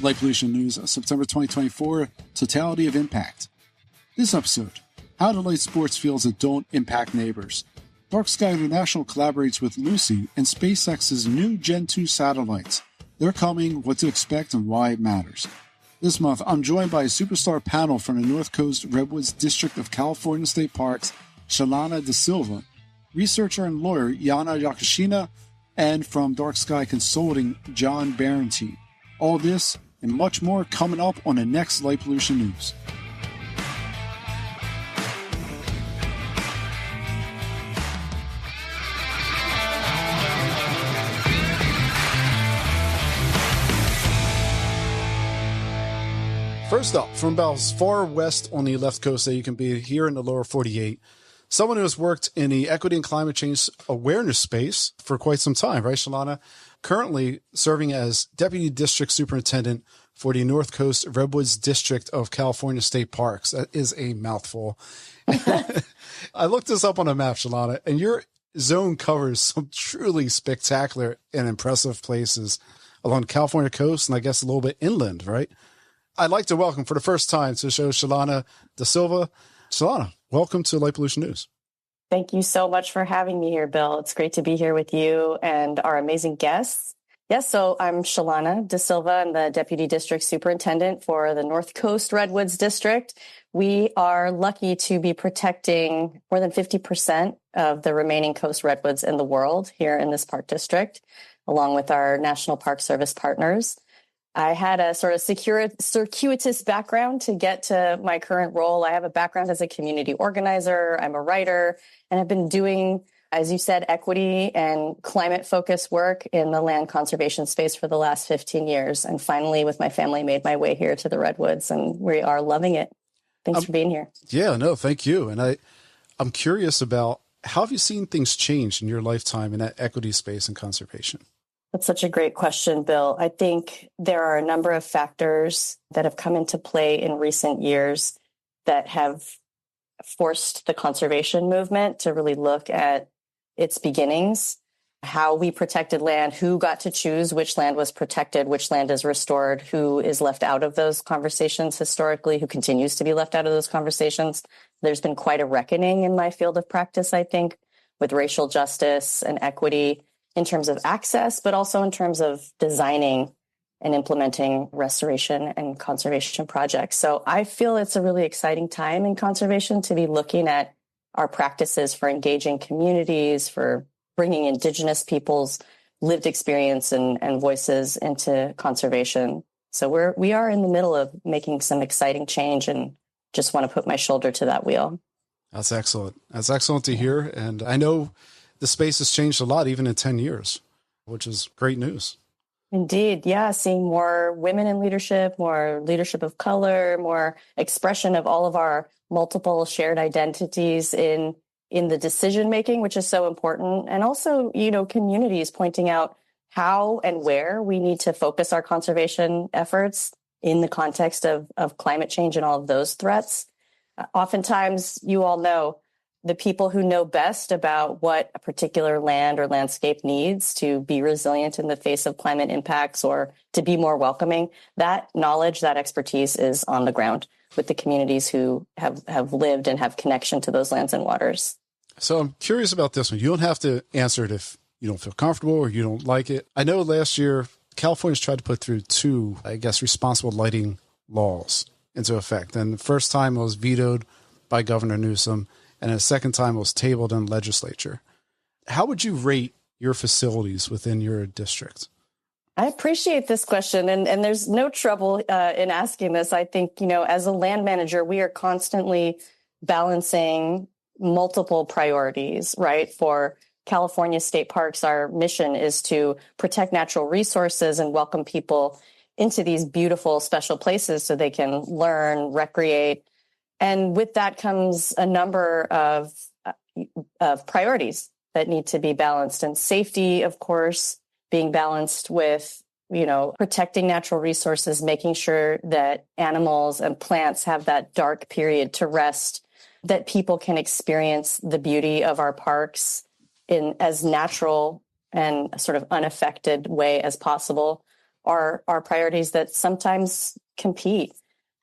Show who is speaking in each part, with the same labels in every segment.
Speaker 1: Light Pollution News, September 2024, Totality of Impact. This episode, how to light sports fields that don't impact neighbors. Dark Sky International collaborates with Lucy and SpaceX's new Gen2 satellites. They're coming, what to expect, and why it matters. This month, I'm joined by a superstar panel from the North Coast Redwoods District of California State Parks, Shelana deSilva, researcher and lawyer Yana Yakushina, and from Dark Sky Consulting, John Barentine. All this and much more coming up on the next Light Pollution News. First up, from about as far west on the left coast that you can be, here in the lower 48, someone who has worked in the equity and climate change awareness space for quite some time, right, Shelana? Currently serving as Deputy District Superintendent for the North Coast Redwoods District of California State Parks. That is a mouthful. I looked this up on a map, Shelana, and your zone covers some truly spectacular and impressive places along the California coast and I guess a little bit inland, right? I'd like to welcome for the first time to the show Shelana deSilva. Shelana, welcome to Light Pollution News.
Speaker 2: Thank you so much for having me here, Bill. It's great to be here with you and our amazing guests. Yes, so I'm Shelana deSilva. I'm the Deputy District Superintendent for the North Coast Redwoods District. We are lucky to be protecting more than 50% of the remaining coast redwoods in the world here in this park district, along with our National Park Service partners. I had a sort of circuitous background to get to my current role. I have a background as a community organizer. I'm a writer, and I've been doing, as you said, equity and climate-focused work in the land conservation space for the last 15 years. And finally, with my family, made my way here to the Redwoods, and we are loving it. Thanks for being here.
Speaker 1: Yeah, no, thank you. And I'm curious about, how have you seen things change in your lifetime in that equity space and conservation?
Speaker 2: That's such a great question, Bill. I think there are a number of factors that have come into play in recent years that have forced the conservation movement to really look at its beginnings, how we protected land, who got to choose which land was protected, which land is restored, who is left out of those conversations historically, who continues to be left out of those conversations. There's been quite a reckoning in my field of practice, I think, with racial justice and equity, in terms of access, but also in terms of designing and implementing restoration and conservation projects. So I feel it's a really exciting time in conservation to be looking at our practices for engaging communities, for bringing Indigenous people's lived experience and voices into conservation. So we are in the middle of making some exciting change, and just want to put my shoulder to that wheel.
Speaker 1: That's excellent. That's excellent to hear. And I know the space has changed a lot, even in 10 years, which is great news.
Speaker 2: Indeed. Yeah. Seeing more women in leadership, more leadership of color, more expression of all of our multiple shared identities in the decision-making, which is so important. And also, communities pointing out how and where we need to focus our conservation efforts in the context of climate change and all of those threats. Oftentimes, you all know, the people who know best about what a particular land or landscape needs to be resilient in the face of climate impacts or to be more welcoming, that knowledge, that expertise is on the ground with the communities who have lived and have connection to those lands and waters.
Speaker 1: So I'm curious about this one. You don't have to answer it if you don't feel comfortable or you don't like it. I know last year, California's tried to put through 2, responsible lighting laws into effect. And the first time it was vetoed by Governor Newsom, and the second time it was tabled in legislature. How would you rate your facilities within your district?
Speaker 2: I appreciate this question, and there's no trouble in asking this. I think, as a land manager, we are constantly balancing multiple priorities, right? For California State Parks, our mission is to protect natural resources and welcome people into these beautiful, special places so they can learn, recreate. And with that comes a number of priorities that need to be balanced. And safety, of course, being balanced with, protecting natural resources, making sure that animals and plants have that dark period to rest, that people can experience the beauty of our parks in as natural and sort of unaffected way as possible. are priorities that sometimes compete.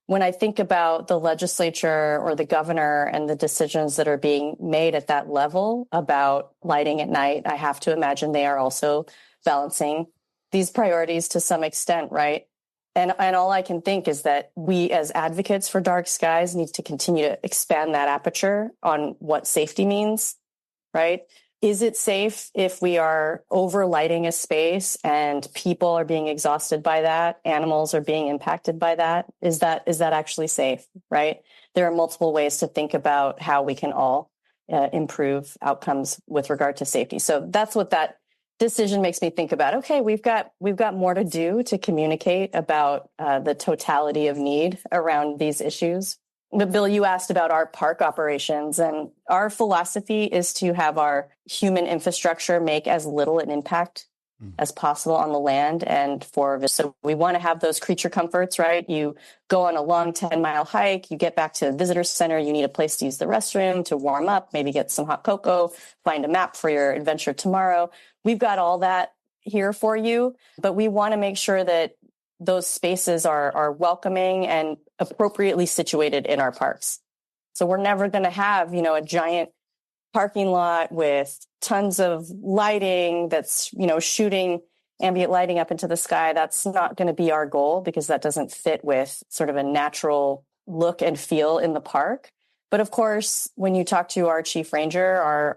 Speaker 2: When I think about the legislature or the governor and the decisions that are being made at that level about lighting at night, I have to imagine they are also balancing these priorities to some extent, right? And all I can think is that we as advocates for dark skies need to continue to expand that aperture on what safety means, right? Is it safe if we are overlighting a space and people are being exhausted by that? Animals are being impacted by that? Is that actually safe, right? There are multiple ways to think about how we can all improve outcomes with regard to safety. So that's what that decision makes me think about. Okay, we've got more to do to communicate about the totality of need around these issues. But Bill, you asked about our park operations, and our philosophy is to have our human infrastructure make as little an impact as possible on the land. And so we want to have those creature comforts, right? You go on a long 10-mile hike, you get back to the visitor center, you need a place to use the restroom, to warm up, maybe get some hot cocoa, find a map for your adventure tomorrow. We've got all that here for you, but we want to make sure that those spaces are welcoming and appropriately situated in our parks. So we're never going to have, a giant parking lot with tons of lighting that's, shooting ambient lighting up into the sky. That's not going to be our goal, because that doesn't fit with sort of a natural look and feel in the park. But of course, when you talk to our chief ranger,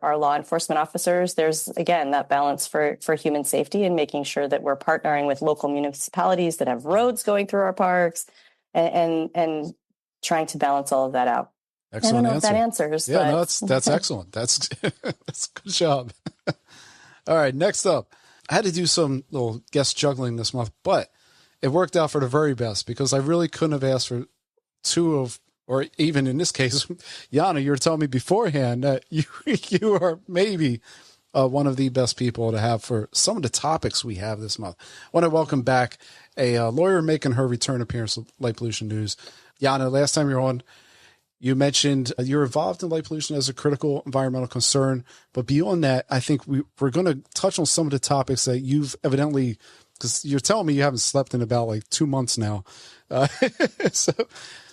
Speaker 2: our law enforcement officers, there's, again, that balance for human safety and making sure that we're partnering with local municipalities that have roads going through our parks and trying to balance all of that out.
Speaker 1: Excellent
Speaker 2: I don't know
Speaker 1: answer.
Speaker 2: if that answers.
Speaker 1: Yeah,
Speaker 2: but...
Speaker 1: no, that's excellent. That's a good job. All right, next up, I had to do some little guest juggling this month, but it worked out for the very best, because I really couldn't have asked for or even in this case, Yana, you were telling me beforehand that you are maybe one of the best people to have for some of the topics we have this month. I want to welcome back a lawyer making her return appearance with Light Pollution News. Yana, last time you were on, you mentioned you're involved in light pollution as a critical environmental concern. But beyond that, I think we're going to touch on some of the topics that you've evidently, because you're telling me you haven't slept in about 2 months now.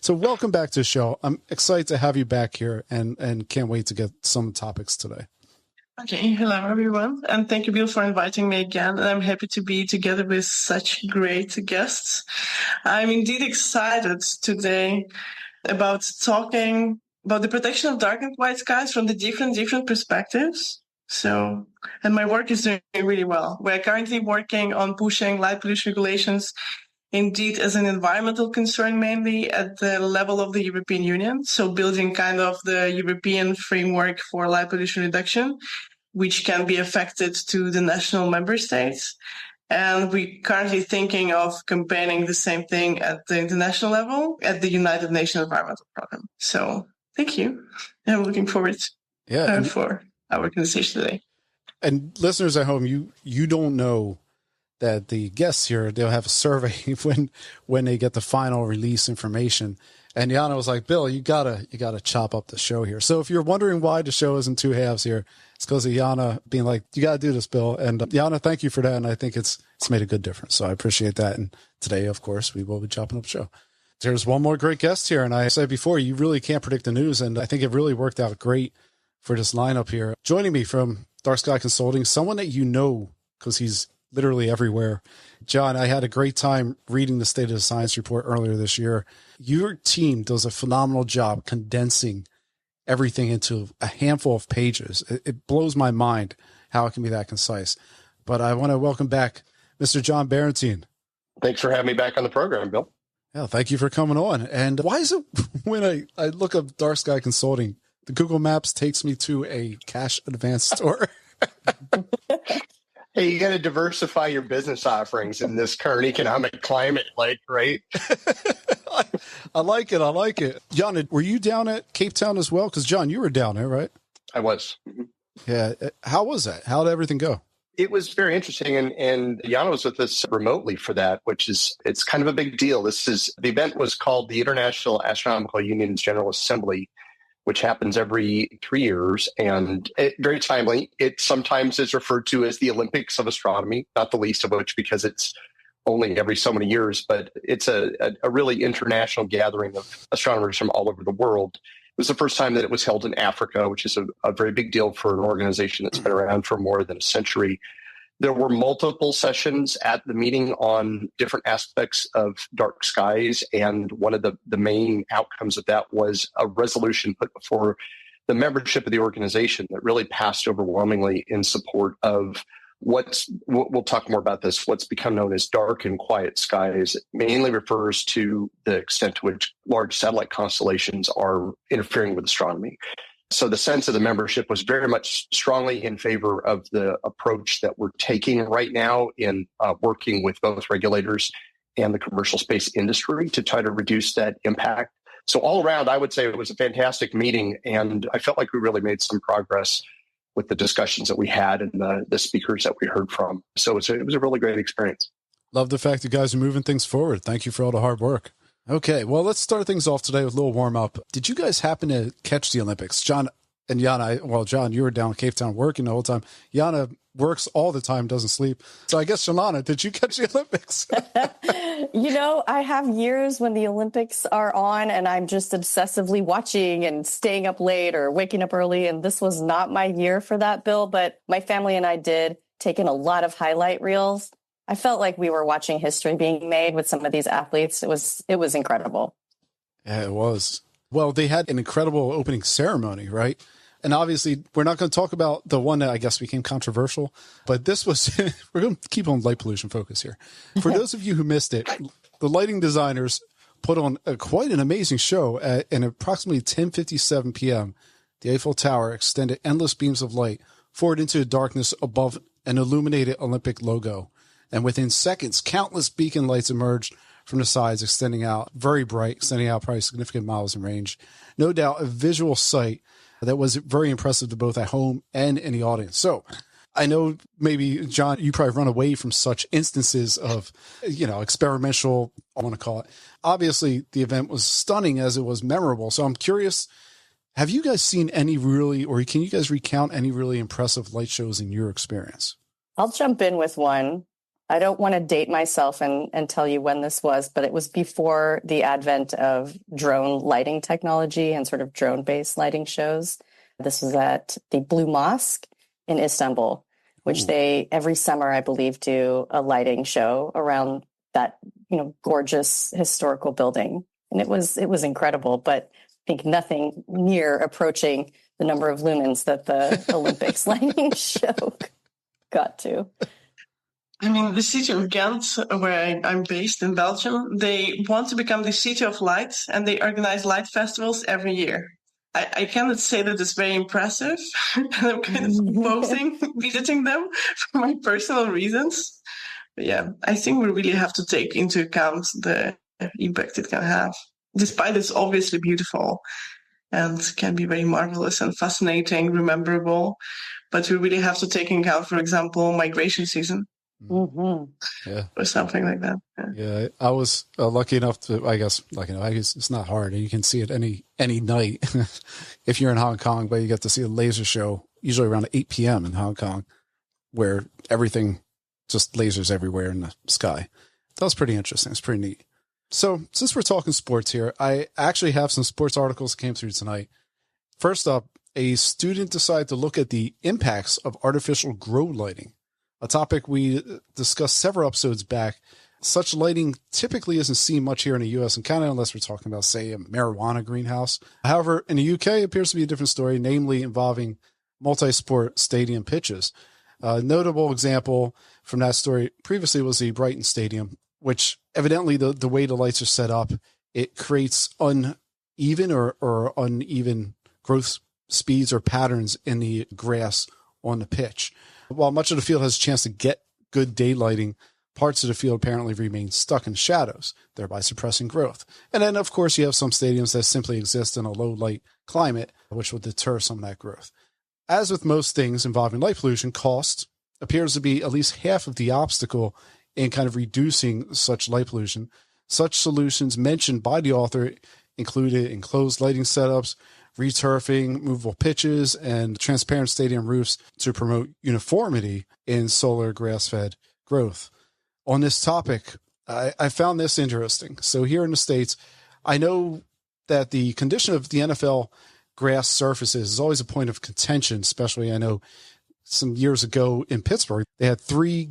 Speaker 1: So welcome back to the show. I'm excited to have you back here and can't wait to get some topics today.
Speaker 3: Okay, hello everyone, and thank you, Bill, for inviting me again. And I'm happy to be together with such great guests. I'm indeed excited today about talking about the protection of dark and white skies from the different perspectives. So, and my work is doing really well. We're currently working on pushing light pollution regulations indeed as an environmental concern, mainly at the level of the European Union. So building kind of the European framework for light pollution reduction, which can be affected to the national member states. And we're currently thinking of campaigning the same thing at the international level at the United Nations Environmental Programme. So thank you. I'm looking forward for our conversation today.
Speaker 1: And listeners at home, you don't know that the guests here, they'll have a survey when they get the final release information. And Yana was like, Bill, you gotta chop up the show here. So if you're wondering why the show is in two halves here, it's because of Yana being like, you gotta do this, Bill. And Yana, thank you for that. And I think it's made a good difference. So I appreciate that. And today, of course, we will be chopping up the show. There's one more great guest here. And I said before, you really can't predict the news. And I think it really worked out great for this lineup here. Joining me from Dark Sky Consulting, someone that you know, because he's literally everywhere. John, I had a great time reading the State of the Science report earlier this year. Your team does a phenomenal job condensing everything into a handful of pages. It blows my mind how it can be that concise. But I want to welcome back Mr. John Barentine.
Speaker 4: Thanks for having me back on the program, Bill.
Speaker 1: Yeah, thank you for coming on. And why is it when I look up Dark Sky Consulting, the Google Maps takes me to a cash advance store?
Speaker 4: Hey, you got to diversify your business offerings in this current economic climate, right?
Speaker 1: I like it. I like it. John, were you down at Cape Town as well? Because, John, you were down there, right?
Speaker 4: I was.
Speaker 1: Mm-hmm. Yeah. How was that? How did everything go?
Speaker 4: It was very interesting. And Yana was with us remotely for that, it's kind of a big deal. The event was called the International Astronomical Union's General Assembly, which happens every 3 years, and very timely. It sometimes is referred to as the Olympics of astronomy, not the least of which because it's only every so many years, but it's a really international gathering of astronomers from all over the world. It was the first time that it was held in Africa, which is a very big deal for an organization that's been around for more than a century. There were multiple sessions at the meeting on different aspects of dark skies, and one of the main outcomes of that was a resolution put before the membership of the organization that really passed overwhelmingly in support of we'll talk more about this, what's become known as dark and quiet skies. It mainly refers to the extent to which large satellite constellations are interfering with astronomy. So the sense of the membership was very much strongly in favor of the approach that we're taking right now in working with both regulators and the commercial space industry to try to reduce that impact. So all around, I would say it was a fantastic meeting, and I felt like we really made some progress with the discussions that we had and the speakers that we heard from. So it was a really great experience.
Speaker 1: Love the fact you guys are moving things forward. Thank you for all the hard work. Okay, well, let's start things off today with a little warm-up. Did you guys happen to catch the Olympics? John and Yana, John, you were down in Cape Town working the whole time. Yana works all the time, doesn't sleep. So I guess, Shelana, did you catch the Olympics?
Speaker 2: I have years when the Olympics are on and I'm just obsessively watching and staying up late or waking up early. And this was not my year for that, Bill, but my family and I did take in a lot of highlight reels. I felt like we were watching history being made with some of these athletes. It was incredible.
Speaker 1: Yeah, it was. Well, they had an incredible opening ceremony, right? And obviously, we're not going to talk about the one that I guess became controversial, but this was, we're going to keep on light pollution focus here. For those of you who missed it, the lighting designers put on quite an amazing show at approximately 10:57 p.m. The Eiffel Tower extended endless beams of light forward into the darkness above an illuminated Olympic logo. And within seconds, countless beacon lights emerged from the sides, extending out, very bright, extending out probably significant miles in range. No doubt a visual sight that was very impressive to both at home and in the audience. So I know maybe, John, you probably run away from such instances of, experimental, I want to call it. Obviously, the event was stunning as it was memorable. So I'm curious, have you guys seen any really, or can you guys recount any really impressive light shows in your experience?
Speaker 2: I'll jump in with one. I don't want to date myself and tell you when this was, but it was before the advent of drone lighting technology and sort of drone-based lighting shows. This was at the Blue Mosque in Istanbul, which they every summer, I believe, do a lighting show around that, gorgeous historical building. And it was incredible, but I think nothing near approaching the number of lumens that the Olympics lighting show got to.
Speaker 3: I mean, the city of Ghent, where I'm based in Belgium, they want to become the city of light, and they organize light festivals every year. I cannot say that it's very impressive, and I'm kind of opposing visiting them for my personal reasons. But yeah, I think we really have to take into account the impact it can have, despite it's obviously beautiful and can be very marvelous and fascinating, rememberable. But we really have to take into account, for example, migration season.
Speaker 2: Mm-hmm.
Speaker 1: Yeah,
Speaker 3: or something like that.
Speaker 1: Yeah, I was lucky enough to, I guess it's not hard. You can see it any night if you're in Hong Kong, but you get to see a laser show usually around 8 p.m. in Hong Kong, where everything just lasers everywhere in the sky. That was pretty interesting. It's pretty neat. So since we're talking sports here, I actually have some sports articles that came through tonight. First up, a student decided to look at the impacts of artificial grow lighting, a topic we discussed several episodes back. Such lighting typically isn't seen much here in the U.S. and Canada unless we're talking about, say, a marijuana greenhouse. However, in the U.K., it appears to be a different story, namely involving multi-sport stadium pitches. A notable example from that story previously was the Brighton Stadium, which evidently the way the lights are set up, it creates uneven or uneven growth speeds or patterns in the grass on the pitch. While much of the field has a chance to get good daylighting, parts of the field apparently remain stuck in shadows, thereby suppressing growth. And then, of course, you have some stadiums that simply exist in a low light climate, which will deter some of that growth. As with most things involving light pollution, cost appears to be at least half of the obstacle in kind of reducing such light pollution. Such solutions mentioned by the author included enclosed lighting setups, returfing, movable pitches, and transparent stadium roofs to promote uniformity in solar grass-fed growth. on this topic, I found this interesting. So here in the States, I know that the condition of the NFL grass surfaces is always a point of contention, especially I know some years ago in Pittsburgh, they had three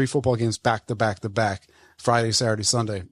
Speaker 1: football games back to back to back, Friday, Saturday, Sunday.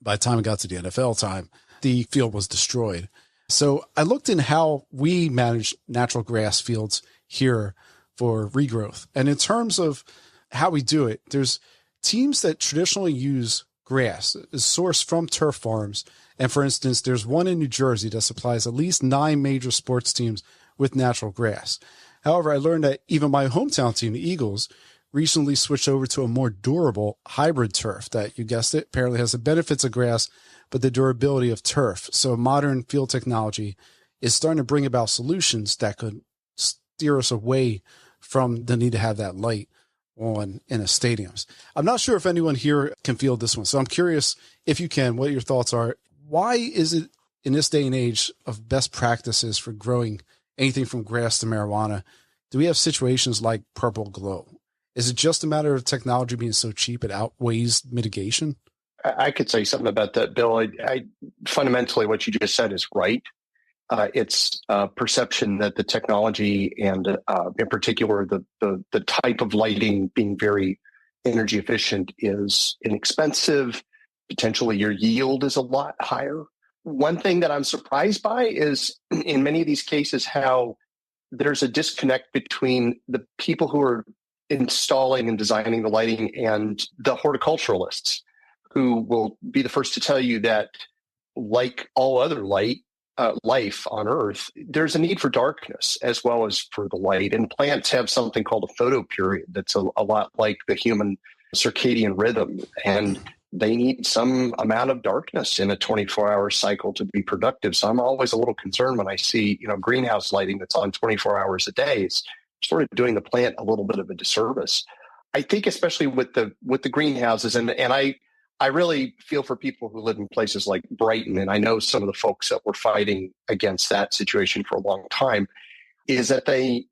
Speaker 1: By the time it got to the NFL time, the field was destroyed. So I looked in how we manage natural grass fields here for regrowth. And in terms of how we do it, there's teams that traditionally use grass is sourced from turf farms. And for instance, there's one in New Jersey that supplies at least 9 major sports teams with natural grass. However, I learned that even my hometown team, the Eagles, recently switched over to a more durable hybrid turf that, you guessed it, apparently has the benefits of grass, but the durability of turf. So modern field technology is starting to bring about solutions that could steer us away from the need to have that light on in a stadiums. I'm not sure if anyone here can field this one. So I'm curious if you can, what your thoughts are. Why is it in this day and age of best practices for growing anything from grass to marijuana, do we have situations like purple glow? Is it just a matter of technology being so cheap it outweighs mitigation?
Speaker 4: I could say something about that, Bill. I fundamentally, what you just said is right. It's perception that the technology and in particular the type of lighting being very energy efficient is inexpensive. Potentially your yield is a lot higher. One thing that I'm surprised by is in many of these cases how there's a disconnect between the people who are installing and designing the lighting and the horticulturalists, who will be the first to tell you that, like all other life on Earth, there's a need for darkness as well as for the light. And plants have something called a photoperiod that's a lot like the human circadian rhythm. And they need some amount of darkness in a 24-hour cycle to be productive. So I'm always a little concerned when I see, greenhouse lighting that's on 24 hours a day. It's sort of doing the plant a little bit of a disservice. I think especially with the greenhouses, and I really feel for people who live in places like Brighton, and I know some of the folks that were fighting against that situation for a long time, is that they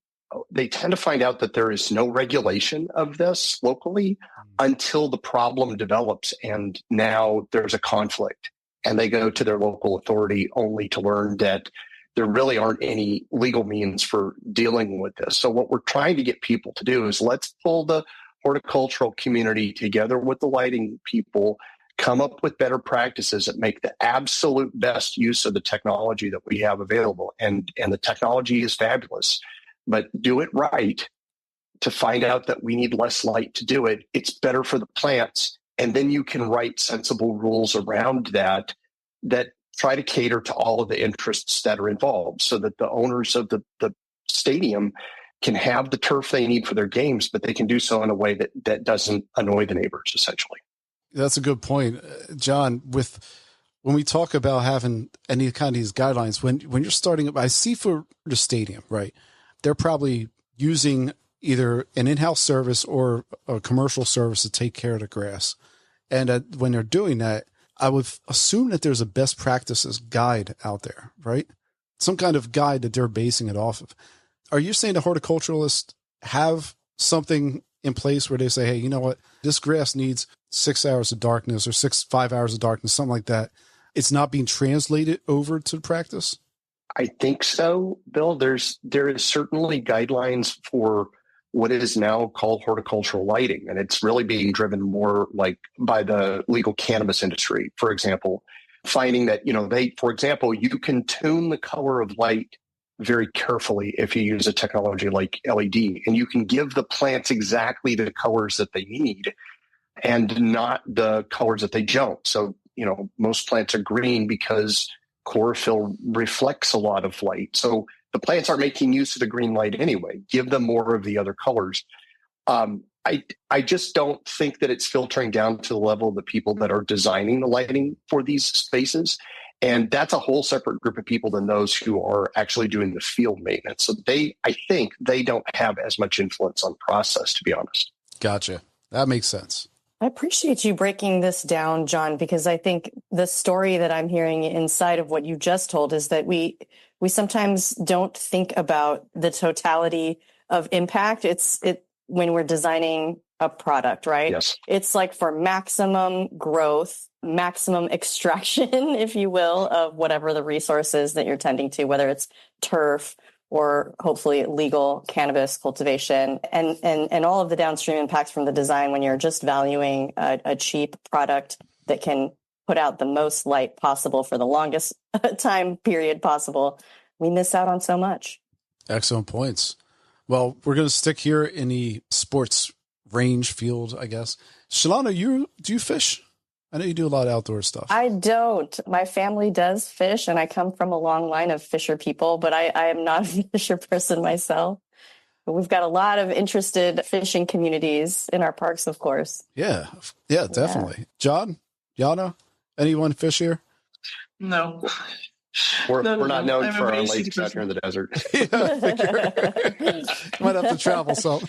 Speaker 4: tend to find out that there is no regulation of this locally until the problem develops, and now there's a conflict, and they go to their local authority only to learn that there really aren't any legal means for dealing with this. So what we're trying to get people to do is let's pull the horticultural community together with the lighting people, come up with better practices that make the absolute best use of the technology that we have available. And the technology is fabulous, but do it right to find out that we need less light to do it. It's better for the plants. And then you can write sensible rules around that try to cater to all of the interests that are involved so that the owners of the stadium can have the turf they need for their games, but they can do so in a way that doesn't annoy the neighbors, essentially.
Speaker 1: That's a good point, John. When we talk about having any kind of these guidelines, when you're starting up, I see for the stadium, right, they're probably using either an in-house service or a commercial service to take care of the grass. And when they're doing that, I would assume that there's a best practices guide out there, right? Some kind of guide that they're basing it off of. Are you saying the horticulturalists have something in place where they say, hey, you know what, this grass needs 6 hours of darkness or 5 hours of darkness, something like that? It's not being translated over to practice?
Speaker 4: I think so, Bill. There is certainly guidelines for what is now called horticultural lighting, and it's really being driven more like by the legal cannabis industry, for example, finding that, for example, you can tune the color of light very carefully if you use a technology like LED, and you can give the plants exactly the colors that they need and not the colors that they don't. So, most plants are green because chlorophyll reflects a lot of light. So the plants aren't making use of the green light anyway. Give them more of the other colors. I just don't think that it's filtering down to the level of the people that are designing the lighting for these spaces. And that's a whole separate group of people than those who are actually doing the field maintenance. So I think they don't have as much influence on process, to be honest.
Speaker 1: Gotcha. That makes sense.
Speaker 2: I appreciate you breaking this down, John, because I think the story that I'm hearing inside of what you just told is that we sometimes don't think about the totality of impact. when we're designing a product, right?
Speaker 4: Yes.
Speaker 2: It's like for maximum growth, maximum extraction, if you will, of whatever the resources that you're tending to, whether it's turf or hopefully legal cannabis cultivation, and all of the downstream impacts from the design when you're just valuing a cheap product that can put out the most light possible for the longest time period possible. We miss out on so much.
Speaker 1: Excellent points. Well, we're going to stick here in the sports range field, I guess. Shelana, do you fish? I know you do a lot of outdoor stuff.
Speaker 2: I don't. My family does fish, and I come from a long line of fisher people, but I am not a fisher person myself. But we've got a lot of interested fishing communities in our parks, of course.
Speaker 1: Yeah, definitely. Yeah. John, Yana, anyone fish here?
Speaker 3: No.
Speaker 4: We're not known for our lakes out here in the desert.
Speaker 1: Might have to travel some.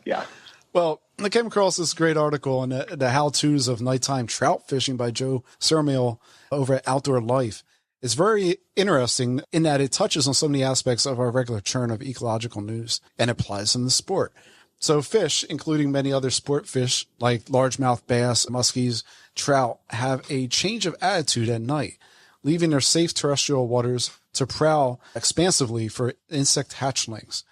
Speaker 4: Yeah.
Speaker 1: Well, I came across this great article on the how-tos of nighttime trout fishing by Joe Sermiel over at Outdoor Life. It's very interesting in that it touches on so many aspects of our regular churn of ecological news and applies them to sport. So fish, including many other sport fish like largemouth bass, muskies, trout, have a change of attitude at night, leaving their safe terrestrial waters to prowl expansively for insect hatchlings.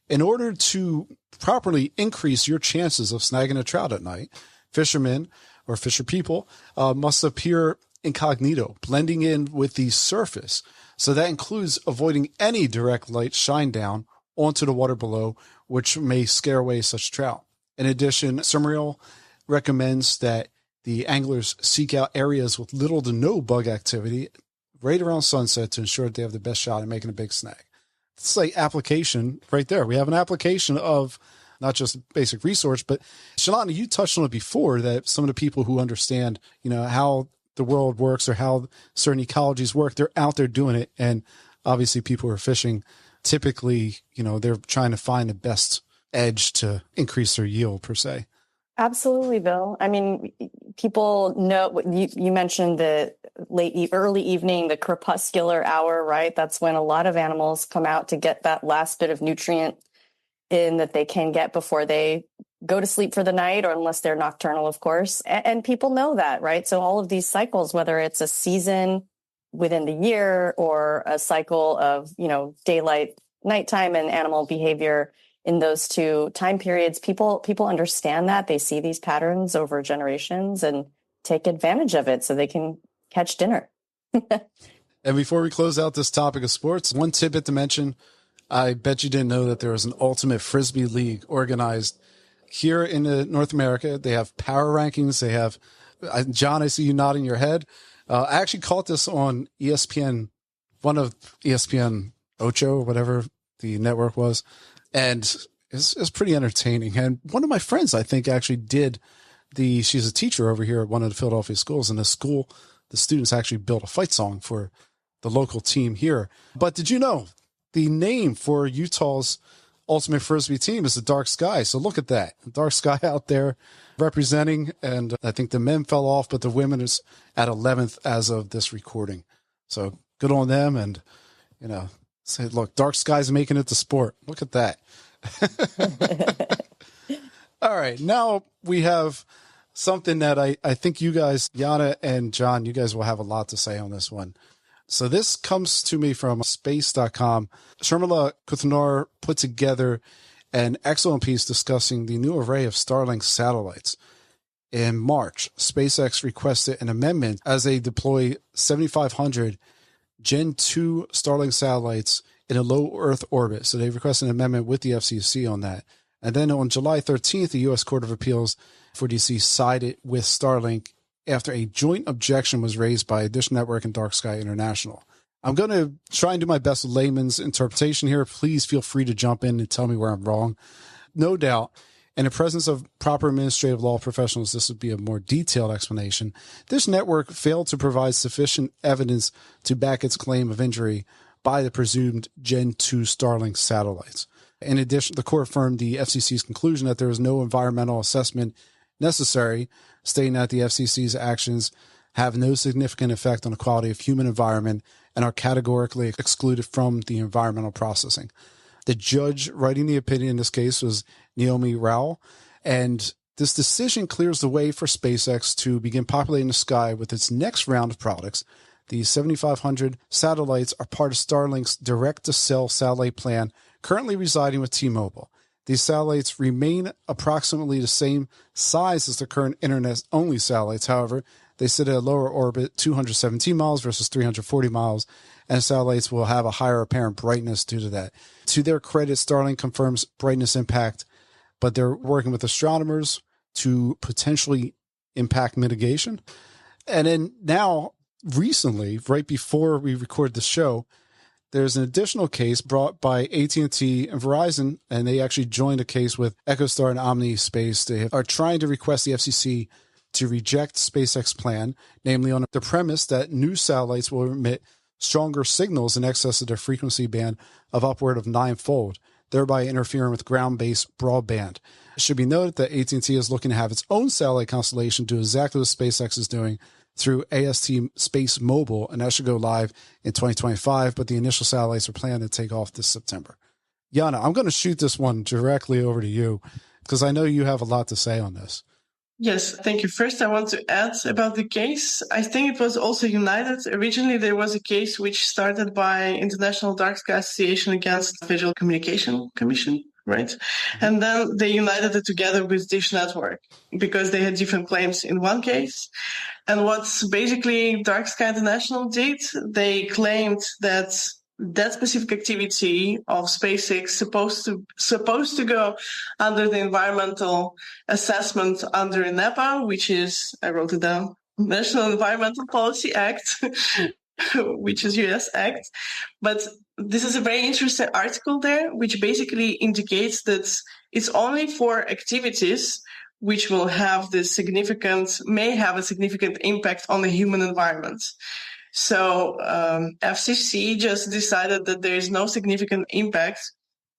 Speaker 1: In order to properly increase your chances of snagging a trout at night, fishermen or fisher people must appear incognito, blending in with the surface. So that includes avoiding any direct light shine down onto the water below, which may scare away such trout. In addition, Sermiel recommends that the anglers seek out areas with little to no bug activity right around sunset to ensure that they have the best shot at making a big snag. It's like application right there. We have an application of not just basic research, but Shelana, you touched on it before that some of the people who understand, how the world works or how certain ecologies work, they're out there doing it. And obviously people who are fishing, typically, they're trying to find the best edge to increase their yield per se.
Speaker 2: Absolutely, Bill. I mean, people know, you mentioned the early evening, the crepuscular hour, right? That's when a lot of animals come out to get that last bit of nutrient in that they can get before they go to sleep for the night, or unless they're nocturnal, of course. And people know that, right? So all of these cycles, whether it's a season within the year or a cycle of, daylight, nighttime, and animal behavior in those two time periods, people understand that. They see these patterns over generations and take advantage of it so they can catch dinner.
Speaker 1: And before we close out this topic of sports, one tidbit to mention, I bet you didn't know that there was an ultimate Frisbee league organized here in North America. They have power rankings. They have, John, I see you nodding your head. I actually caught this on ESPN, one of ESPN Ocho, whatever the network was. And it's pretty entertaining. And one of my friends, I think, actually she's a teacher over here at one of the Philadelphia schools. And the students actually built a fight song for the local team here. But did you know the name for Utah's Ultimate Frisbee team is the Dark Sky? So look at that. Dark Sky out there representing. And I think the men fell off, but the women is at 11th as of this recording. So good on them. And, say, look, Dark Sky's making it to sport. Look at that. All right. Now we have something that I think you guys, Yana and John, you guys will have a lot to say on this one. So this comes to me from space.com. Sharmila Kuthanar put together an excellent piece discussing the new array of Starlink satellites. In March, SpaceX requested an amendment as they deploy 7,500 Gen2 Starlink satellites in a low Earth orbit. So they requested an amendment with the FCC on that. And then on July 13th, the U.S. Court of Appeals for D.C. sided with Starlink after a joint objection was raised by Dish Network and Dark Sky International. I'm going to try and do my best with layman's interpretation here. Please feel free to jump in and tell me where I'm wrong. No doubt, in the presence of proper administrative law professionals, this would be a more detailed explanation. This network failed to provide sufficient evidence to back its claim of injury by the presumed Gen2 Starlink satellites. In addition, the court affirmed the FCC's conclusion that there was no environmental assessment necessary, stating that the FCC's actions have no significant effect on the quality of human environment and are categorically excluded from the environmental processing. The judge writing the opinion in this case was Naomi Rowell, and this decision clears the way for SpaceX to begin populating the sky with its next round of products. The 7,500 satellites are part of Starlink's direct-to-cell satellite plan, currently residing with T-Mobile. These satellites remain approximately the same size as the current internet-only satellites. However, they sit at a lower orbit, 217 miles versus 340 miles, and satellites will have a higher apparent brightness due to that. To their credit, Starlink confirms brightness impact, but they're working with astronomers to potentially impact mitigation. And then now, recently, right before we record the show, there's an additional case brought by AT&T and Verizon, and they actually joined a case with EchoStar and OmniSpace. They are trying to request the FCC to reject SpaceX plan, namely on the premise that new satellites will emit stronger signals in excess of their frequency band of upward of 9-fold, thereby interfering with ground-based broadband. It should be noted that AT&T is looking to have its own satellite constellation do exactly what SpaceX is doing through AST Space Mobile, and that should go live in 2025, but the initial satellites are planned to take off this September. Yana, I'm going to shoot this one directly over to you because I know you have a lot to say on this.
Speaker 3: Yes, thank you. First, I want to add about the case. I think it was also united. Originally, there was a case which started by International Dark Sky Association against Visual Communication Commission, right? And then they united it together with Dish Network because they had different claims in one case. And what's basically Dark Sky International did, they claimed that that specific activity of SpaceX supposed to go under the environmental assessment under NEPA, which is, I wrote it down, National Environmental Policy Act, which is US Act. But this is a very interesting article there, which basically indicates that it's only for activities which will have may have a significant impact on the human environment. So FCC just decided that there is no significant impact.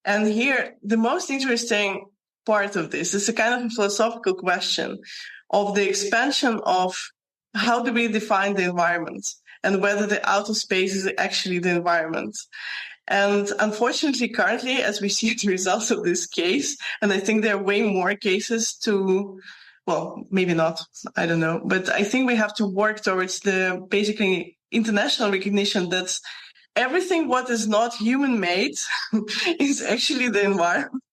Speaker 3: And here, the most interesting part of this is a kind of a philosophical question of the expansion of how do we define the environment and whether the outer space is actually the environment. And unfortunately, currently, as we see the results of this case, and I think there are way more cases well, maybe not, I don't know, but I think we have to work towards the basically international recognition that everything what is not human-made is actually the environment,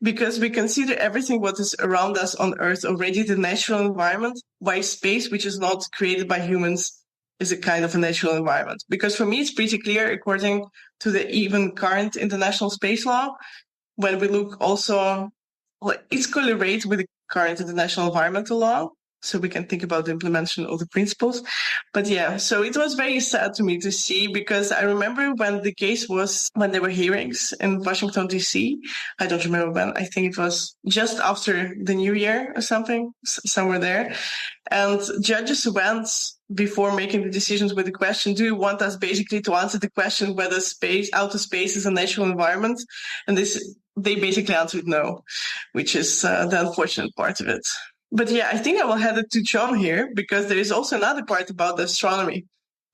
Speaker 3: because we consider everything what is around us on Earth already the natural environment, while space, which is not created by humans, is a kind of a natural environment. Because for me, it's pretty clear, according to the even current international space law, when we look also, it's correlated with the current international environmental law, so we can think about the implementation of the principles. But yeah, so it was very sad to me to see, because I remember when there were hearings in Washington, D.C. I don't remember when. I think it was just after the New Year or something, somewhere there. And judges went, before making the decisions, with the question, do you want us basically to answer the question whether outer space is a natural environment? And they basically answered no, which is the unfortunate part of it. But yeah, I think I will hand it to John here, because there is also another part about the astronomy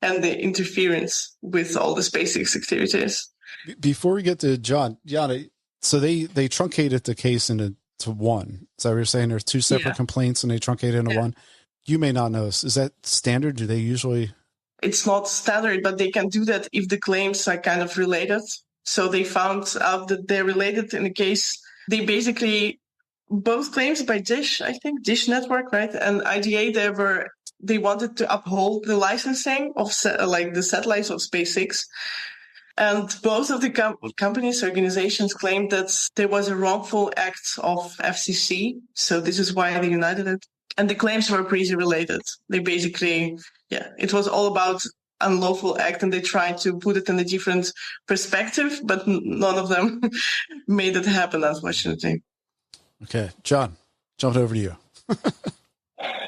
Speaker 3: and the interference with all the SpaceX activities.
Speaker 1: Before we get to John, Yana, so they truncated the case into one. So we were saying there's two separate complaints and they truncated into one. You may not know this. Is that standard? Do they usually? It's
Speaker 3: not standard, but they can do that if the claims are kind of related. So they found out that they're related in the case. They basically, both claims by Dish, I think, Dish Network, right? And IDA, they wanted to uphold the licensing of the satellites of SpaceX. And both of the companies, organizations claimed that there was a wrongful act of FCC. So this is why they united it. And the claims were pretty related. They basically, it was all about unlawful act, and they tried to put it in a different perspective, but none of them made it happen, unfortunately.
Speaker 1: Okay, John, jumped over to you.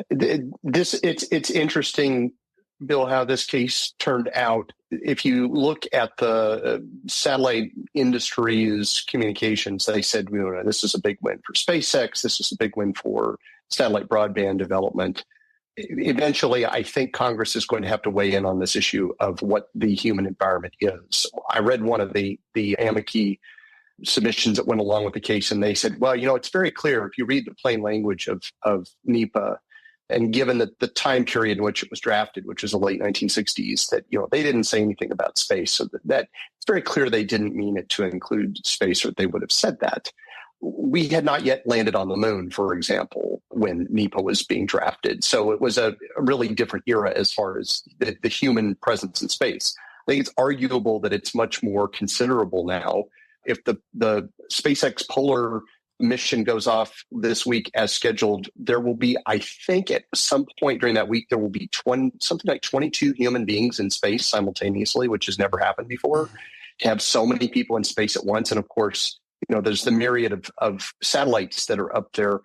Speaker 4: It's interesting, Bill, how this case turned out. If you look at the satellite industry's communications, they said, this is a big win for SpaceX. This is a big win for satellite broadband development. Eventually, I think Congress is going to have to weigh in on this issue of what the human environment is. I read one of the amici submissions that went along with the case. And they said, well, it's very clear if you read the plain language of NEPA, and given that the time period in which it was drafted, which was the late 1960s, that they didn't say anything about space. So that it's very clear they didn't mean it to include space, or they would have said that. We had not yet landed on the moon, for example, when NEPA was being drafted. So it was a really different era as far as the human presence in space. I think it's arguable that it's much more considerable now. If the SpaceX Polar mission goes off this week as scheduled, there will be, I think at some point during that week, there will be something like 22 human beings in space simultaneously, which has never happened before. To have so many people in space at once. And of course, there's the myriad of satellites that are up there.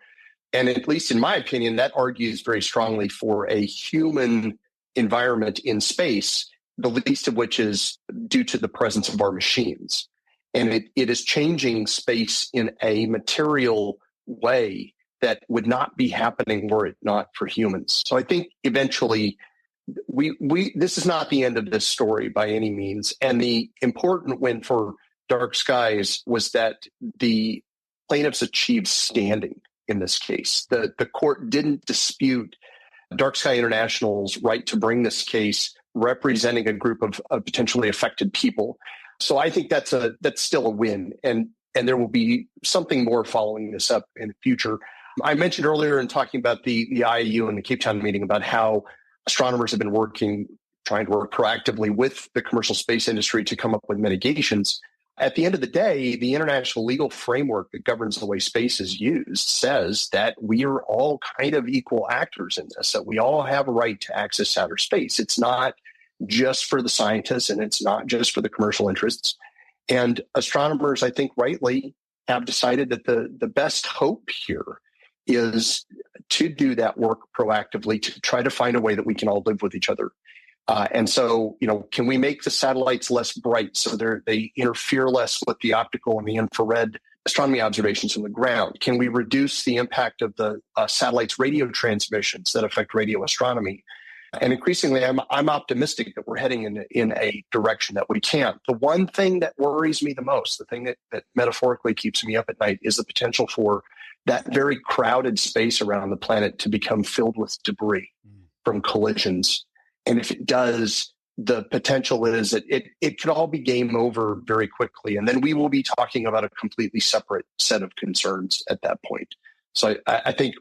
Speaker 4: And at least in my opinion, that argues very strongly for a human environment in space, the least of which is due to the presence of our machines. And it is changing space in a material way that would not be happening were it not for humans. So I think eventually this is not the end of this story by any means. And the important win for Dark Skies was that the plaintiffs achieved standing in this case. The court didn't dispute Dark Sky International's right to bring this case representing a group of potentially affected people. So I think that's still a win, and there will be something more following this up in the future. I mentioned earlier in talking about the IAU and the Cape Town meeting about how astronomers have been trying to work proactively with the commercial space industry to come up with mitigations. At the end of the day, the international legal framework that governs the way space is used says that we are all kind of equal actors in this, that we all have a right to access outer space. It's not just for the scientists, and it's not just for the commercial interests. And astronomers, I think rightly, have decided that the best hope here is to do that work proactively, to try to find a way that we can all live with each other. And so, can we make the satellites less bright so they interfere less with the optical and the infrared astronomy observations from the ground? Can we reduce the impact of the satellites' radio transmissions that affect radio astronomy? And increasingly, I'm optimistic that we're heading in a direction that we can. The one thing that worries me the most, the thing that metaphorically keeps me up at night, is the potential for that very crowded space around the planet to become filled with debris from collisions. And if it does, the potential is that it could all be game over very quickly. And then we will be talking about a completely separate set of concerns at that point. So I think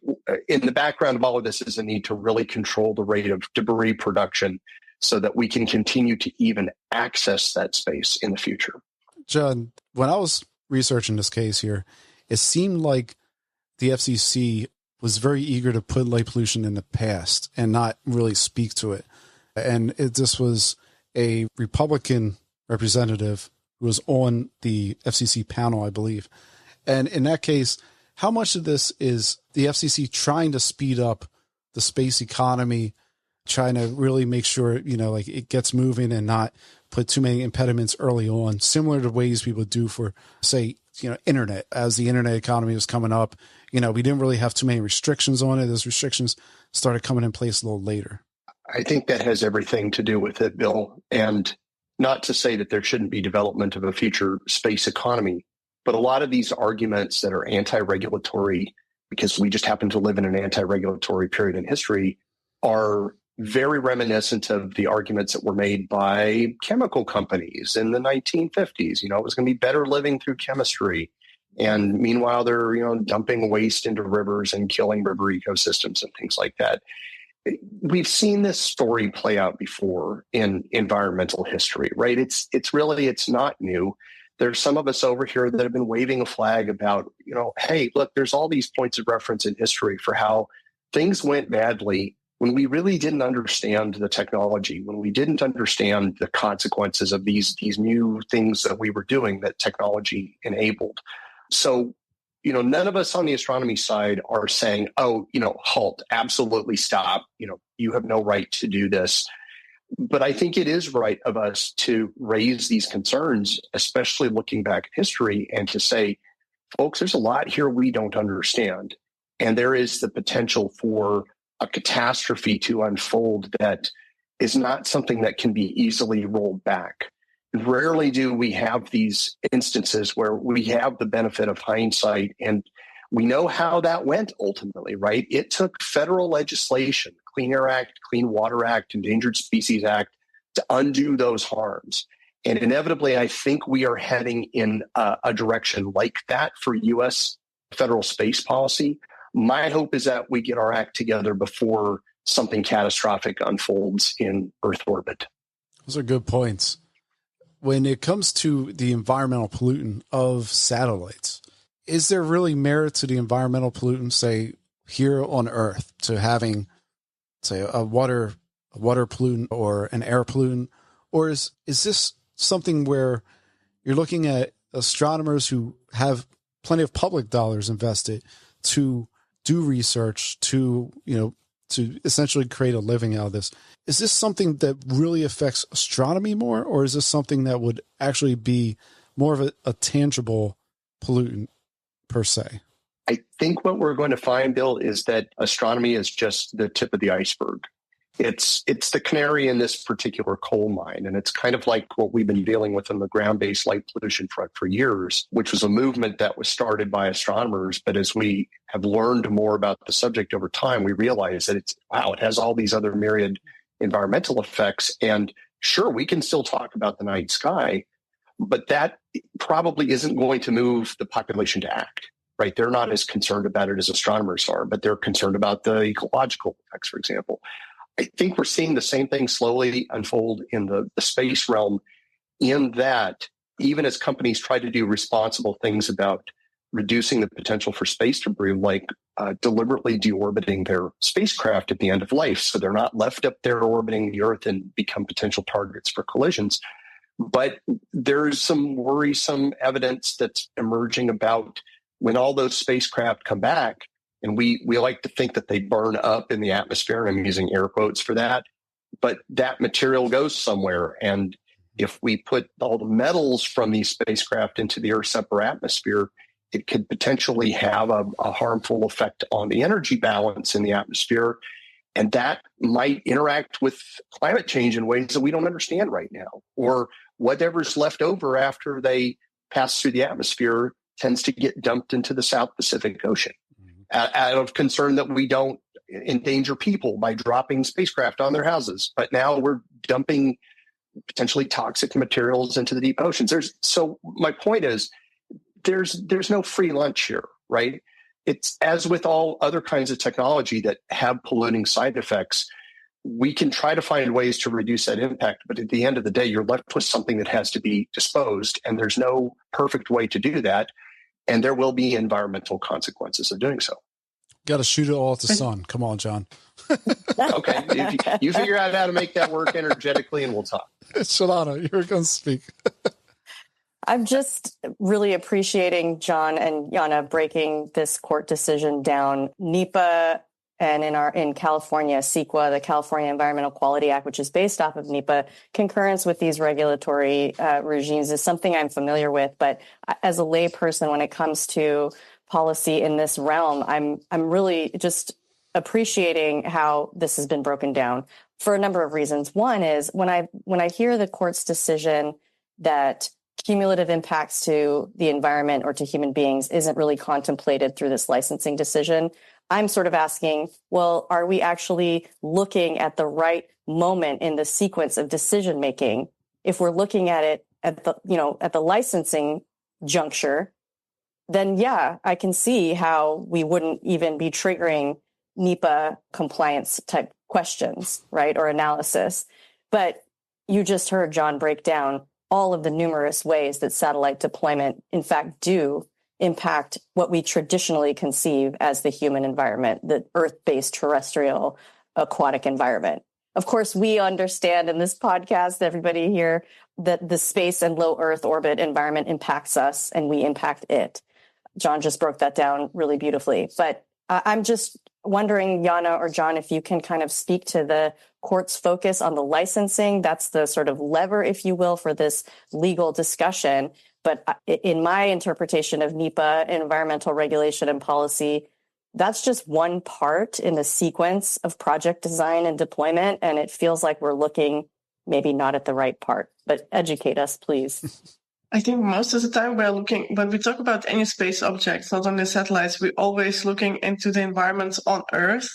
Speaker 4: in the background of all of this is a need to really control the rate of debris production so that we can continue to even access that space in the future.
Speaker 1: John, when I was researching this case here, it seemed like the FCC was very eager to put light pollution in the past and not really speak to it. And this was a Republican representative who was on the FCC panel, I believe. And in that case, how much of this is the FCC trying to speed up the space economy, trying to really make sure, it gets moving and not put too many impediments early on, similar to ways people do for, say, internet. As the internet economy was coming up, we didn't really have too many restrictions on it. Those restrictions started coming in place a little later.
Speaker 4: I think that has everything to do with it, Bill. And not to say that there shouldn't be development of a future space economy, but a lot of these arguments that are anti-regulatory, because we just happen to live in an anti-regulatory period in history, are very reminiscent of the arguments that were made by chemical companies in the 1950s. It was going to be better living through chemistry. And meanwhile, they're, dumping waste into rivers and killing river ecosystems and things like that. We've seen this story play out before in environmental history, right? It's not new. There's some of us over here that have been waving a flag about, hey, look, there's all these points of reference in history for how things went badly when we really didn't understand the technology, when we didn't understand the consequences of these new things that we were doing that technology enabled. So, none of us on the astronomy side are saying, halt, absolutely stop. You have no right to do this. But I think it is right of us to raise these concerns, especially looking back at history, and to say, folks, there's a lot here we don't understand. And there is the potential for a catastrophe to unfold that is not something that can be easily rolled back. rarely do we have these instances where we have the benefit of hindsight, and we know how that went ultimately, right? It took federal legislation, Clean Air Act, Clean Water Act, Endangered Species Act, to undo those harms. And inevitably, I think we are heading in a direction like that for U.S. federal space policy. My hope is that we get our act together before something catastrophic unfolds in Earth orbit.
Speaker 1: Those are good points. When it comes to the environmental pollutant of satellites, is there really merit to the environmental pollutant, say, here on Earth, to having, say, a water pollutant or an air pollutant? Or is this something where you're looking at astronomers who have plenty of public dollars invested to do research, to essentially create a living out of this? Is this something that really affects astronomy more, or is this something that would actually be more of a tangible pollutant per se?
Speaker 4: I think what we're going to find, Bill, is that astronomy is just the tip of the iceberg. It's the canary in this particular coal mine. And it's kind of like what we've been dealing with on the ground-based light pollution front for years, which was a movement that was started by astronomers. But as we have learned more about the subject over time, we realize that it has all these other myriad environmental effects. And sure, we can still talk about the night sky, but that probably isn't going to move the population to act, right? They're not as concerned about it as astronomers are, but they're concerned about the ecological effects, for example. I think we're seeing the same thing slowly unfold in the space realm, in that even as companies try to do responsible things about reducing the potential for space debris, like deliberately deorbiting their spacecraft at the end of life, so they're not left up there orbiting the Earth and become potential targets for collisions. But there's some worrisome evidence that's emerging about when all those spacecraft come back, and we like to think that they burn up in the atmosphere, and I'm using air quotes for that, but that material goes somewhere. And if we put all the metals from these spacecraft into the Earth's upper atmosphere, it could potentially have a harmful effect on the energy balance in the atmosphere. And that might interact with climate change in ways that we don't understand right now. Or whatever's left over after they pass through the atmosphere tends to get dumped into the South Pacific Ocean, out of concern that we don't endanger people by dropping spacecraft on their houses. But now we're dumping potentially toxic materials into the deep oceans. So my point is, there's no free lunch here, right? It's as with all other kinds of technology that have polluting side effects, we can try to find ways to reduce that impact. But at the end of the day, you're left with something that has to be disposed, and there's no perfect way to do that. And there will be environmental consequences of doing so.
Speaker 1: Got to shoot it all at the sun. Come on, John.
Speaker 4: Okay. You figure out how to make that work energetically, and we'll talk.
Speaker 1: Shelana, you're going to speak.
Speaker 2: I'm just really appreciating John and Yana breaking this court decision down. NEPA and in California, CEQA, the California Environmental Quality Act, which is based off of NEPA, concurrence with these regulatory regimes is something I'm familiar with. But as a layperson, when it comes to policy in this realm, I'm really just appreciating how this has been broken down for a number of reasons. One is when I hear the court's decision that cumulative impacts to the environment or to human beings isn't really contemplated through this licensing decision, I'm sort of asking, well, are we actually looking at the right moment in the sequence of decision making? If we're looking at it at the licensing juncture, then yeah, I can see how we wouldn't even be triggering NEPA compliance type questions, right, or analysis. But you just heard John break down all of the numerous ways that satellite deployment, in fact, do impact what we traditionally conceive as the human environment, the Earth-based terrestrial aquatic environment. Of course, we understand in this podcast, everybody here, that the space and low Earth orbit environment impacts us and we impact it. John just broke that down really beautifully. But I'm just wondering, Yana or John, if you can kind of speak to the court's focus on the licensing. That's the sort of lever, if you will, for this legal discussion. But in my interpretation of NEPA, environmental regulation and policy, that's just one part in the sequence of project design and deployment. And it feels like we're looking maybe not at the right part. but educate us, please.
Speaker 3: I think most of the time when we talk about any space objects, not only satellites, we're always looking into the environment on Earth.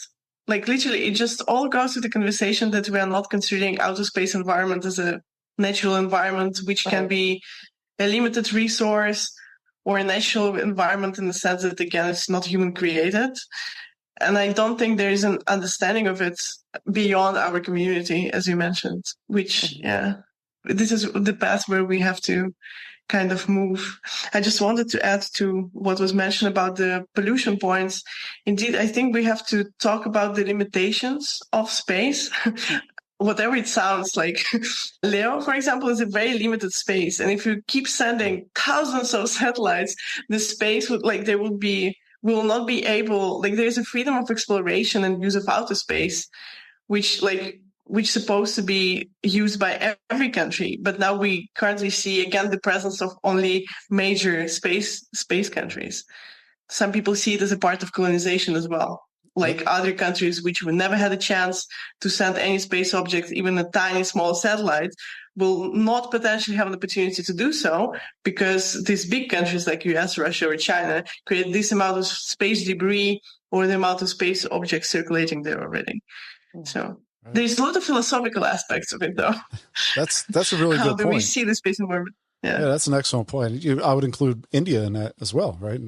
Speaker 3: Like literally, it just all goes to the conversation that we are not considering outer space environment as a natural environment, which can be a limited resource or a natural environment in the sense that, again, it's not human created. And I don't think there is an understanding of it beyond our community, as you mentioned, which, this is the path where we have to kind of move. I just wanted to add to what was mentioned about the pollution points. Indeed, I think we have to talk about the limitations of space. Whatever it sounds like. Leo, for example, is a very limited space. And if you keep sending thousands of satellites, the space will not be able, there's a freedom of exploration and use of outer space, which supposed to be used by every country. But now we currently see, again, the presence of only major space countries. Some people see it as a part of colonization as well. Like other countries which would never had a chance to send any space object, even a tiny small satellite, will not potentially have an opportunity to do so because these big countries like US, Russia, or China create this amount of space debris or the amount of space objects circulating there already. So there's a lot of philosophical aspects of it, though.
Speaker 1: That's a really good point.
Speaker 3: How do we see the space environment?
Speaker 1: Yeah, that's an excellent point. I would include India in that as well, right?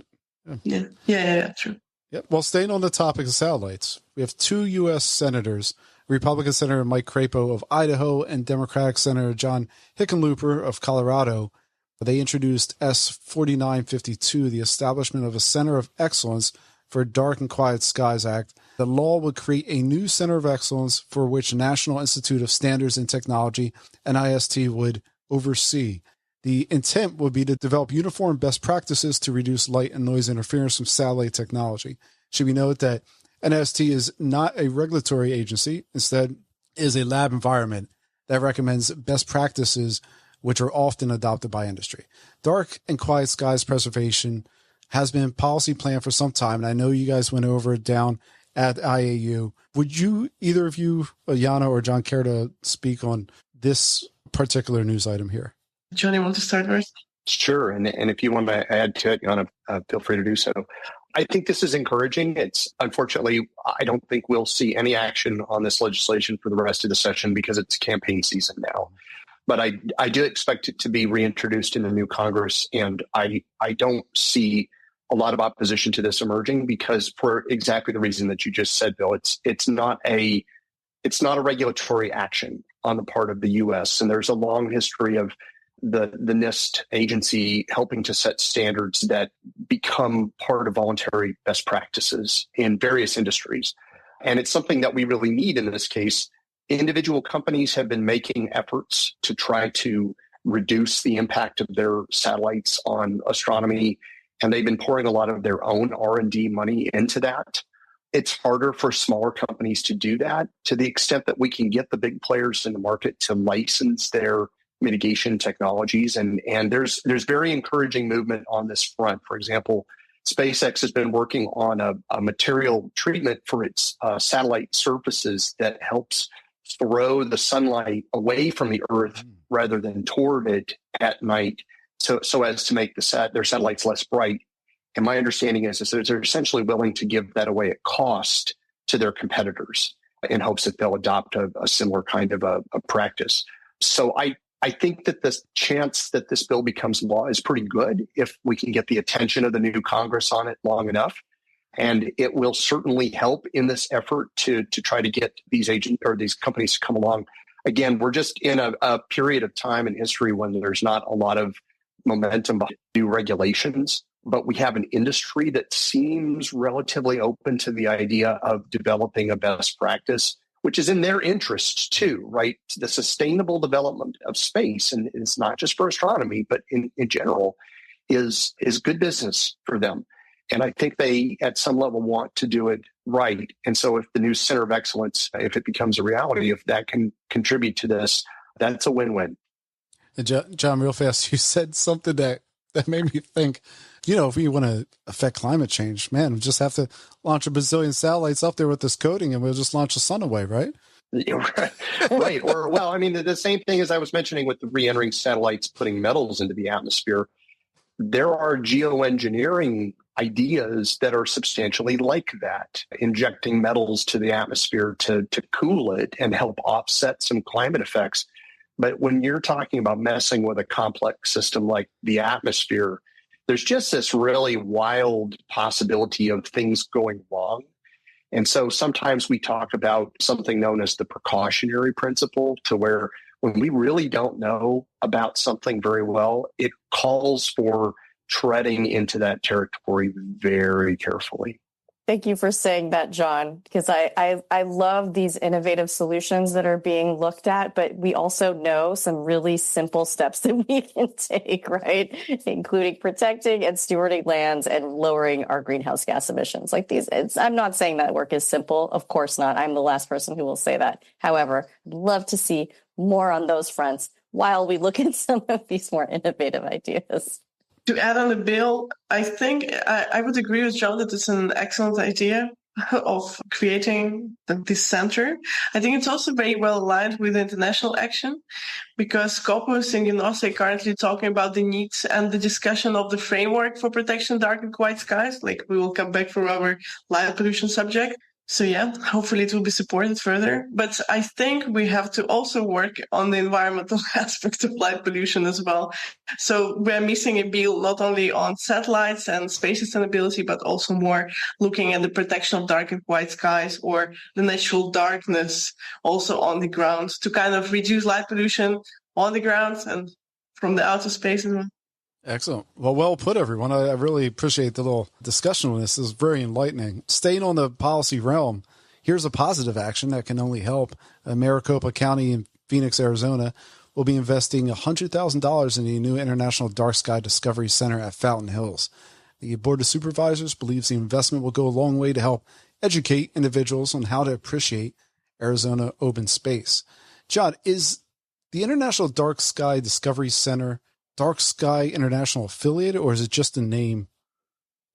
Speaker 3: Yeah, true.
Speaker 1: Yep. Well, staying on the topic of satellites, we have two U.S. senators, Republican Senator Mike Crapo of Idaho and Democratic Senator John Hickenlooper of Colorado. They introduced S 4952, the establishment of a Center of Excellence for Dark and Quiet Skies Act. The law would create a new Center of Excellence for which National Institute of Standards and Technology, NIST, would oversee. The intent would be to develop uniform best practices to reduce light and noise interference from satellite technology. Should we note that NIST is not a regulatory agency, instead is a lab environment that recommends best practices which are often adopted by industry. Dark and quiet skies preservation has been policy plan for some time, and I know you guys went over it down at IAU. Would you, either of you, Yana or John, care to speak on this particular news item here?
Speaker 3: Johnny, want to start first?
Speaker 4: Sure. And if you want to add to it, Yana, feel free to do so. I think this is encouraging. Unfortunately, I don't think we'll see any action on this legislation for the rest of the session because it's campaign season now. But I do expect it to be reintroduced in the new Congress. And I don't see a lot of opposition to this emerging because for exactly the reason that you just said, Bill, it's not a regulatory action on the part of the U.S. And there's a long history of the NIST agency helping to set standards that become part of voluntary best practices in various industries. And it's something that we really need in this case. Individual companies have been making efforts to try to reduce the impact of their satellites on astronomy, and they've been pouring a lot of their own R&D money into that. It's harder for smaller companies to do that to the extent that we can get the big players in the market to license their mitigation technologies. And there's very encouraging movement on this front. For example, SpaceX has been working on a material treatment for its satellite surfaces that helps throw the sunlight away from the Earth rather than toward it at night so as to make their satellites less bright. And my understanding is that they're essentially willing to give that away at cost to their competitors in hopes that they'll adopt a similar kind of a practice. So I think that the chance that this bill becomes law is pretty good if we can get the attention of the new Congress on it long enough. And it will certainly help in this effort to try to get these companies to come along. Again, we're just in a period of time in history when there's not a lot of momentum behind new regulations, but we have an industry that seems relatively open to the idea of developing a best practice, which is in their interests too, right? The sustainable development of space, and it's not just for astronomy, but in general, is good business for them. And I think they, at some level, want to do it right. And so if the new Center of Excellence, if it becomes a reality, if that can contribute to this, that's a win-win.
Speaker 1: And John, real fast, you said something that made me think, if we want to affect climate change, man, we just have to launch a bazillion satellites up there with this coding and we'll just launch the sun away, right?
Speaker 4: Right. Or, well, I mean, the same thing as I was mentioning with the re-entering satellites putting metals into the atmosphere. There are geoengineering ideas that are substantially like that, injecting metals to the atmosphere to cool it and help offset some climate effects. But when you're talking about messing with a complex system like the atmosphere, there's just this really wild possibility of things going wrong. And so sometimes we talk about something known as the precautionary principle, to where when we really don't know about something very well, it calls for treading into that territory very carefully.
Speaker 2: Thank you for saying that, John, because I love these innovative solutions that are being looked at, but we also know some really simple steps that we can take, right? Including protecting and stewarding lands and lowering our greenhouse gas emissions. Like these, I'm not saying that work is simple. Of course not. I'm the last person who will say that. However, I'd love to see more on those fronts while we look at some of these more innovative ideas.
Speaker 3: To add on the bill, I think I would agree with John that it's an excellent idea of creating this center. I think it's also very well aligned with international action, because Scopus and UNOS are currently talking about the needs and the discussion of the framework for protection of dark and quiet skies. Like, we will come back from our light pollution subject. So yeah, hopefully it will be supported further. But I think we have to also work on the environmental aspect of light pollution as well. So we're missing a bill not only on satellites and space sustainability, but also more looking at the protection of dark and quiet skies, or the natural darkness also on the ground, to kind of reduce light pollution on the ground and from the outer space as well.
Speaker 1: Excellent. Well put, everyone. I really appreciate the little discussion on this. This is very enlightening. Staying on the policy realm, here's a positive action that can only help. Maricopa County in Phoenix, Arizona, will be investing $100,000 in the new International Dark Sky Discovery Center at Fountain Hills. The Board of Supervisors believes the investment will go a long way to help educate individuals on how to appreciate Arizona open space. John, is the International Dark Sky Discovery Center Dark Sky International affiliated, or is it just a name?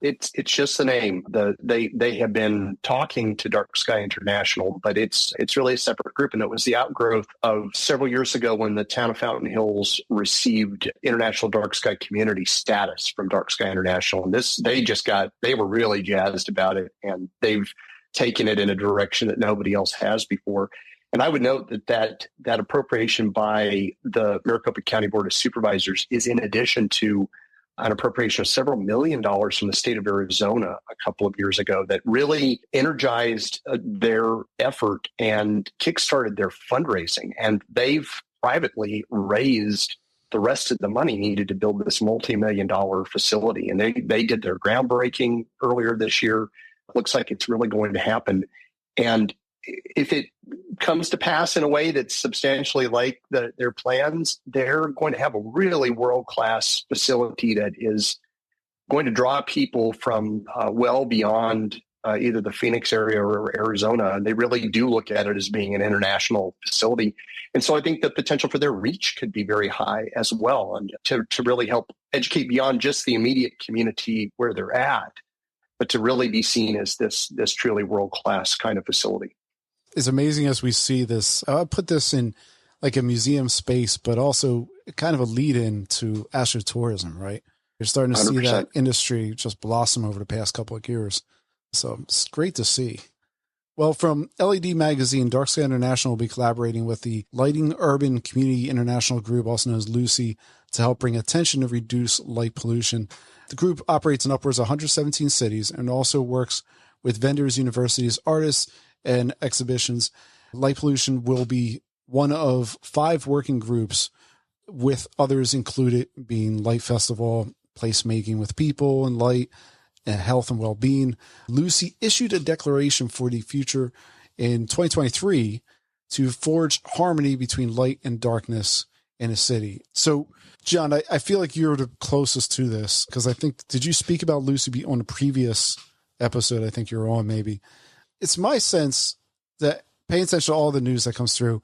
Speaker 4: It's just the name. They have been talking to Dark Sky International, but it's really a separate group, and it was the outgrowth of several years ago when the town of Fountain Hills received International Dark Sky Community status from Dark Sky International, and they were really jazzed about it, and they've taken it in a direction that nobody else has before. And I would note that appropriation by the Maricopa County Board of Supervisors is in addition to an appropriation of several $1 million from the state of Arizona a couple of years ago that really energized their effort and kickstarted their fundraising. And they've privately raised the rest of the money needed to build this multi-million-dollar facility. And they did their groundbreaking earlier this year. Looks like it's really going to happen. And if it comes to pass in a way that's substantially like their plans, they're going to have a really world-class facility that is going to draw people from well beyond either the Phoenix area or Arizona. And they really do look at it as being an international facility. And so I think the potential for their reach could be very high as well, and to really help educate beyond just the immediate community where they're at, but to really be seen as this truly world-class kind of facility.
Speaker 1: As amazing as we see this, I'll put this in like a museum space, but also kind of a lead in to astro-tourism, right? You're starting to 100%. See that industry just blossom over the past couple of years. So it's great to see. Well, from LED Magazine, Dark Sky International will be collaborating with the Lighting Urban Community International Group, also known as LUCI, to help bring attention to reduce light pollution. The group operates in upwards of 117 cities and also works with vendors, universities, artists, and exhibitions. Light pollution will be one of 5 working groups, with others included being Light Festival, placemaking with people and light, and health and well-being. Lucy issued a declaration for the future in 2023 to forge harmony between light and darkness in a city. So, John, I feel like you're the closest to this, because I think, did you speak about Lucy on a previous episode? I think you're on, maybe. It's my sense that, paying attention to all the news that comes through,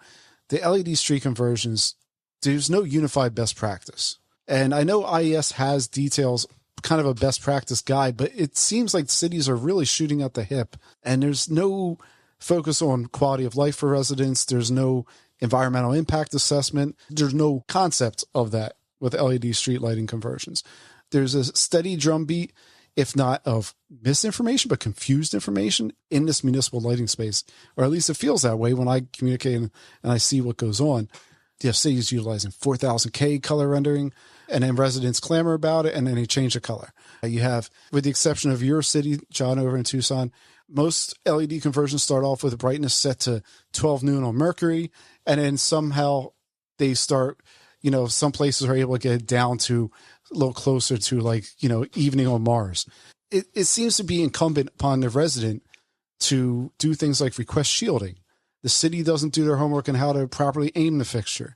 Speaker 1: the LED street conversions, there's no unified best practice. And I know IES has details, kind of a best practice guide, but it seems like cities are really shooting at the hip, and there's no focus on quality of life for residents. There's no environmental impact assessment. There's no concept of that with LED street lighting conversions. There's a steady drumbeat, if not of misinformation, but confused information in this municipal lighting space, or at least it feels that way when I communicate and I see what goes on. You have cities utilizing 4000K color rendering, and then residents clamor about it, and then they change the color. You have, with the exception of your city, John, over in Tucson, most LED conversions start off with a brightness set to 12 noon on Mercury, and then somehow they start, some places are able to get it down to a little closer to evening on Mars. It seems to be incumbent upon the resident to do things like request shielding. The city doesn't do their homework on how to properly aim the fixture.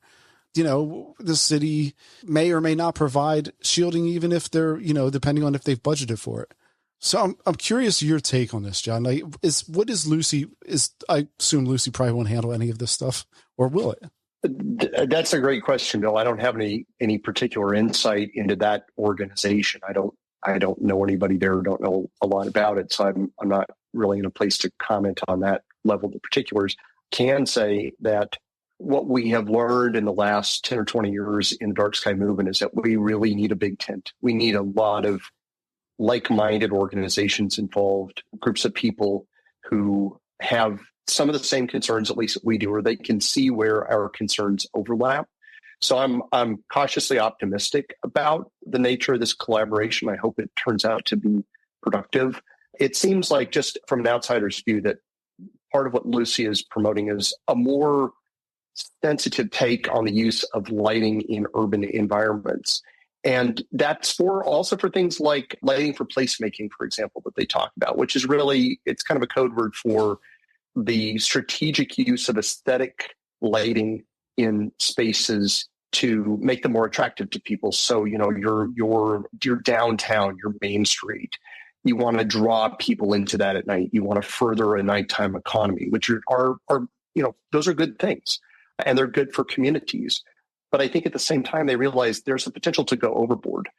Speaker 1: The city may or may not provide shielding, even if they're, depending on if they've budgeted for it. So I'm curious your take on this, John. I assume Lucy probably won't handle any of this stuff, or will it?
Speaker 4: That's a great question, Bill. I don't have any particular insight into that organization. I don't know anybody there. Don't know a lot about it, so I'm not really in a place to comment on that level of particulars. Can say that what we have learned in the last 10 or 20 years in the dark sky movement is that we really need a big tent. We need a lot of like-minded organizations involved, groups of people who have some of the same concerns, at least that we do, or they can see where our concerns overlap. So I'm cautiously optimistic about the nature of this collaboration. I hope it turns out to be productive. It seems like, just from an outsider's view, that part of what Lucy is promoting is a more sensitive take on the use of lighting in urban environments. And that's also for things like lighting for placemaking, for example, that they talk about, which is really, it's kind of a code word for the strategic use of aesthetic lighting in spaces to make them more attractive to people. So, your downtown, your main street, you want to draw people into that at night. You want to further a nighttime economy, which are those are good things, and they're good for communities. But I think at the same time, they realize there's a potential to go overboard.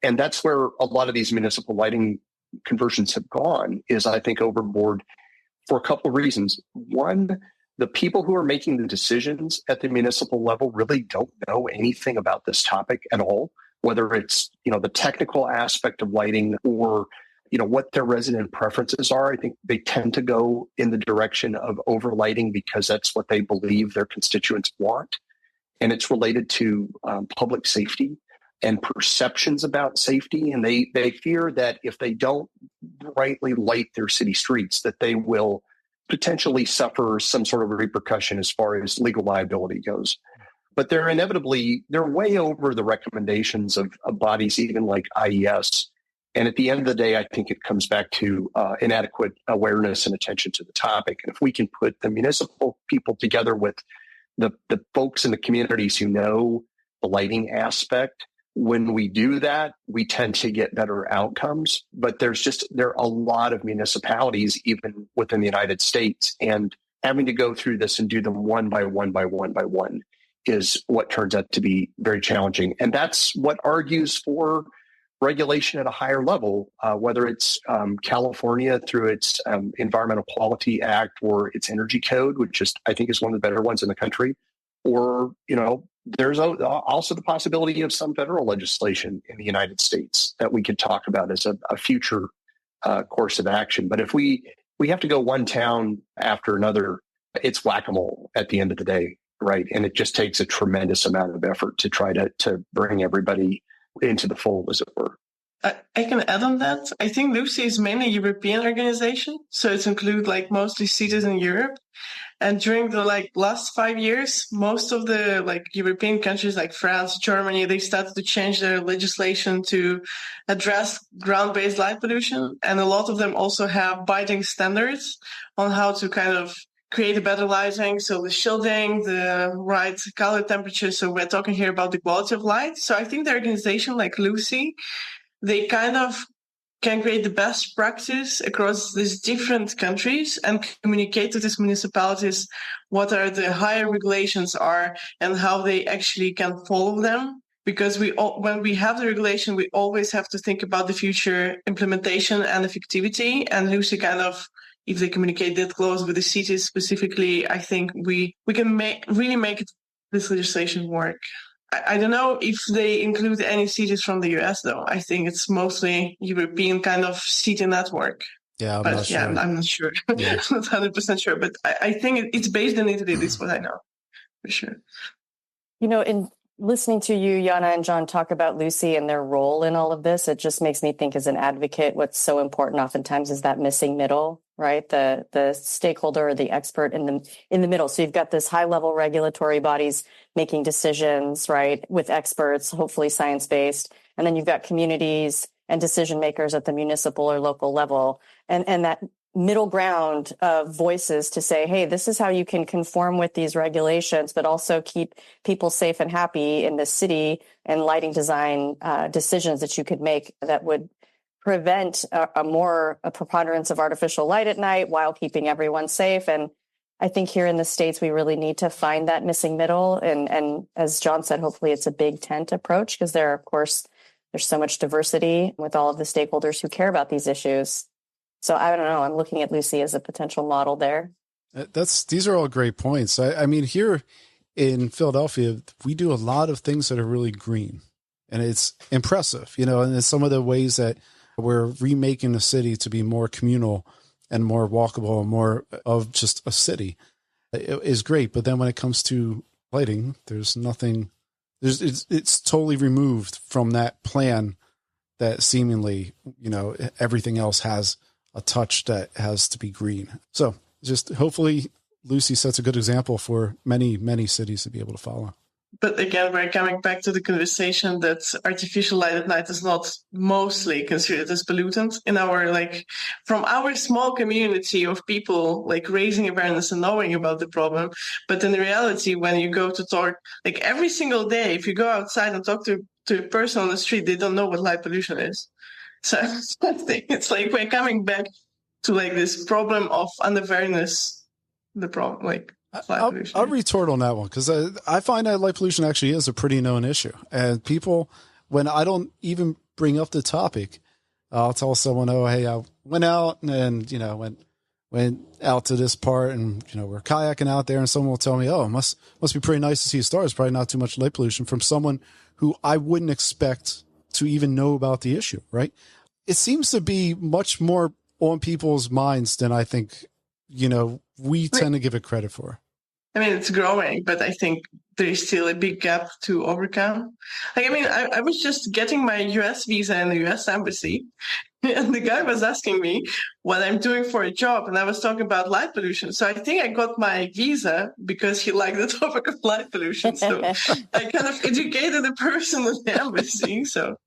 Speaker 4: And that's where a lot of these municipal lighting conversions have gone, is I think overboard for a couple of reasons. One, the people who are making the decisions at the municipal level really don't know anything about this topic at all, whether it's, the technical aspect of lighting or, what their resident preferences are. I think they tend to go in the direction of overlighting because that's what they believe their constituents want. And it's related to public safety and perceptions about safety. And they fear that if they don't brightly light their city streets, that they will potentially suffer some sort of repercussion as far as legal liability goes. But they're way over the recommendations of bodies even like IES. And at the end of the day, I think it comes back to inadequate awareness and attention to the topic. And if we can put the municipal people together with the folks in the communities who know the lighting aspect, when we do that, we tend to get better outcomes. But there are a lot of municipalities, even within the United States, and having to go through this and do them one by one by one by one is what turns out to be very challenging. And that's what argues for regulation at a higher level, whether it's California through its Environmental Quality Act or its Energy Code, which I think is one of the better ones in the country, or, there's also the possibility of some federal legislation in the United States that we could talk about as a future course of action. But if we have to go one town after another, it's whack-a-mole at the end of the day, right? And it just takes a tremendous amount of effort to try to bring everybody into the fold, as it were.
Speaker 3: I can add on that. I think Lucy is mainly a European organization, so it includes mostly cities in Europe. And during the last 5 years, most of the European countries like France, Germany, they started to change their legislation to address ground-based light pollution. And a lot of them also have binding standards on how to kind of create a better lighting. So the shielding, the right color temperature. So we're talking here about the quality of light. So I think the organization like Lucy, they kind of can create the best practice across these different countries and communicate to these municipalities what are the higher regulations are and how they actually can follow them. Because when we have the regulation, we always have to think about the future implementation and effectivity. And Lucy kind of if they communicate that close with the cities specifically, I think we can really make this legislation work. I don't know if they include any cities from the US, though. I think it's mostly European kind of city network.
Speaker 1: Yeah, I'm
Speaker 3: but
Speaker 1: not sure.
Speaker 3: I'm not sure.
Speaker 1: Yeah.
Speaker 3: I'm not 100% sure, but I think it's based in Italy. This is what I know for sure.
Speaker 2: In listening to you, Yana and John, talk about Lucy and their role in all of this, it just makes me think as an advocate, what's so important oftentimes is that missing middle, right? The stakeholder or the expert in the middle. So you've got this high level regulatory bodies making decisions, right, with experts, hopefully science-based. And then you've got communities and decision makers at the municipal or local level. And that middle ground of voices to say, hey, this is how you can conform with these regulations, but also keep people safe and happy in the city, and lighting design decisions that you could make that would prevent a preponderance of artificial light at night while keeping everyone safe. And I think here in the States, we really need to find that missing middle. And as John said, hopefully it's a big tent approach, because there's so much diversity with all of the stakeholders who care about these issues. So I don't know. I'm looking at Lucy as a potential model there.
Speaker 1: These are all great points. I mean, here in Philadelphia, we do a lot of things that are really green, and it's impressive, and it's some of the ways that we're remaking the city to be more communal and more walkable and more of just a city. It is great. But then when it comes to lighting, there's nothing, it's totally removed from that plan that seemingly, everything else has a touch that has to be green. So just hopefully Lucy sets a good example for many, many cities to be able to follow.
Speaker 3: But again, we're coming back to the conversation that artificial light at night is not mostly considered as pollutant in from our small community of people, raising awareness and knowing about the problem. But in reality, when you go to talk, every single day, if you go outside and talk to a person on the street, they don't know what light pollution is. So I think it's we're coming back to this problem of unawareness, the problem, light pollution.
Speaker 1: I'll retort on that one, because I find that light pollution actually is a pretty known issue. And people, when I don't even bring up the topic, I'll tell someone, oh, hey, I went out and, went out to this part and, we're kayaking out there, and someone will tell me, oh, it must be pretty nice to see stars. Probably not too much light pollution, from someone who I wouldn't expect to even know about the issue, right? It seems to be much more on people's minds than I think, we tend to give it credit for.
Speaker 3: I mean, it's growing, but I think there is still a big gap to overcome. I was just getting my US visa in the US embassy, and the guy was asking me what I'm doing for a job, and I was talking about light pollution. So I think I got my visa because he liked the topic of light pollution. So I kind of educated the person at the embassy. So.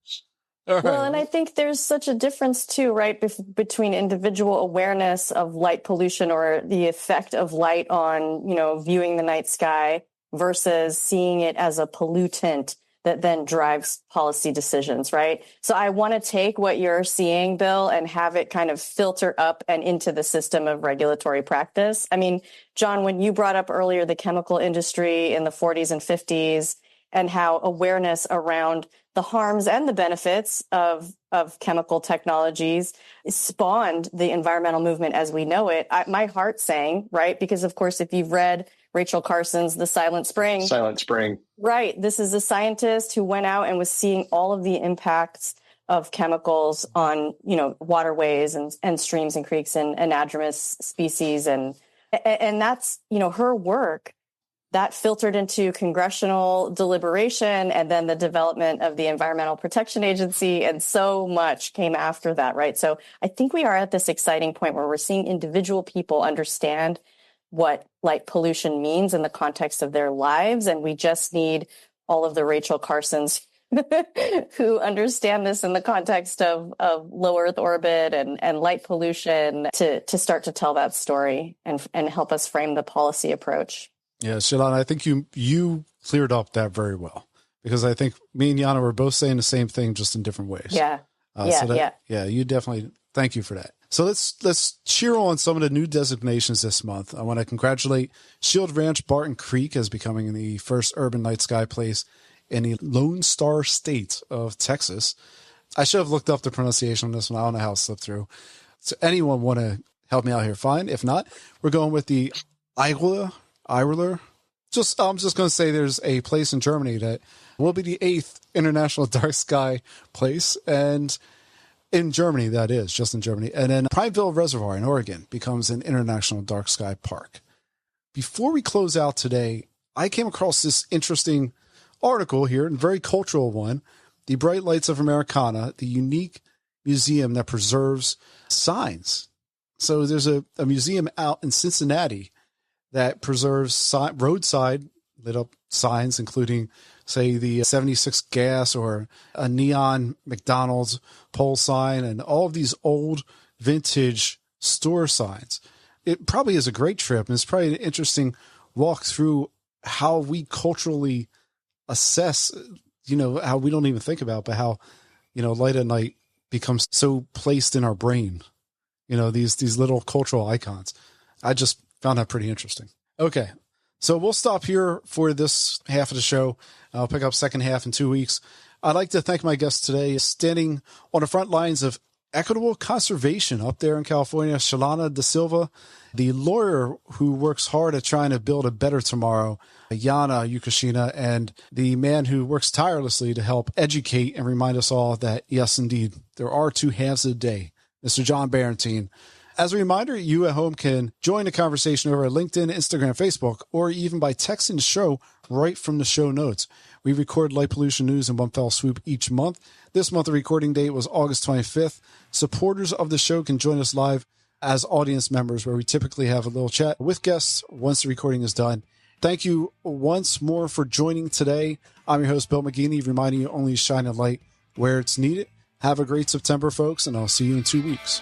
Speaker 1: Right.
Speaker 2: Well, and I think there's such a difference too, right, between individual awareness of light pollution or the effect of light on, viewing the night sky versus seeing it as a pollutant that then drives policy decisions, right? So I want to take what you're seeing, Bill, and have it kind of filter up and into the system of regulatory practice. I mean, John, when you brought up earlier the chemical industry in the 40s and 50s and how awareness around the harms and the benefits of chemical technologies spawned the environmental movement as we know it. My heart sang, right? Because, of course, if you've read Rachel Carson's The Silent Spring. Right. This is a scientist who went out and was seeing all of the impacts of chemicals on, waterways and streams and creeks and anadromous species. And that's, her work that filtered into congressional deliberation and then the development of the Environmental Protection Agency. And so much came after that, right? So I think we are at this exciting point where we're seeing individual people understand what light pollution means in the context of their lives. And we just need all of the Rachel Carsons who understand this in the context of low Earth orbit and light pollution to start to tell that story and help us frame the policy approach.
Speaker 1: Yeah, Shelana, I think you cleared up that very well, because I think me and Yana were both saying the same thing, just in different ways.
Speaker 2: Yeah.
Speaker 1: Yeah, you definitely, thank you for that. So let's cheer on some of the new designations this month. I want to congratulate Shield Ranch Barton Creek as becoming the first urban night sky place in the Lone Star State of Texas. I should have looked up the pronunciation on this one. I don't know how it slipped through. So anyone want to help me out here, fine. If not, we're going with the Eiffel. I'm just going to say there's a place in Germany that will be the 8th International Dark Sky place, and in Germany, that is, just in Germany. And then Prineville Reservoir in Oregon becomes an International Dark Sky Park. Before we close out today, I came across this interesting article here, and very cultural one, The Bright Lights of Americana, the unique museum that preserves signs. So there's a museum out in Cincinnati that preserves roadside lit up signs, including, say, the 76 gas or a neon McDonald's pole sign and all of these old vintage store signs. It probably is a great trip, and it's probably an interesting walk through how we culturally assess, how we don't even think about, but how, Light at Night becomes so placed in our brain, these little cultural icons. I just found that pretty interesting. Okay. So we'll stop here for this half of the show. I'll pick up second half in 2 weeks. I'd like to thank my guest today, standing on the front lines of equitable conservation up there in California, Shelana deSilva, the lawyer who works hard at trying to build a better tomorrow, Yana Yakushina, and the man who works tirelessly to help educate and remind us all that, yes, indeed, there are two halves of the day, Mr. John Barentine. As a reminder, you at home can join the conversation over at LinkedIn, Instagram, Facebook, or even by texting the show right from the show notes. We record light pollution news in one fell swoop each month. This month, the recording date was August 25th. Supporters of the show can join us live as audience members, where we typically have a little chat with guests once the recording is done. Thank you once more for joining today. I'm your host, Bill McGeeney, reminding you only shine a light where it's needed. Have a great September, folks, and I'll see you in 2 weeks.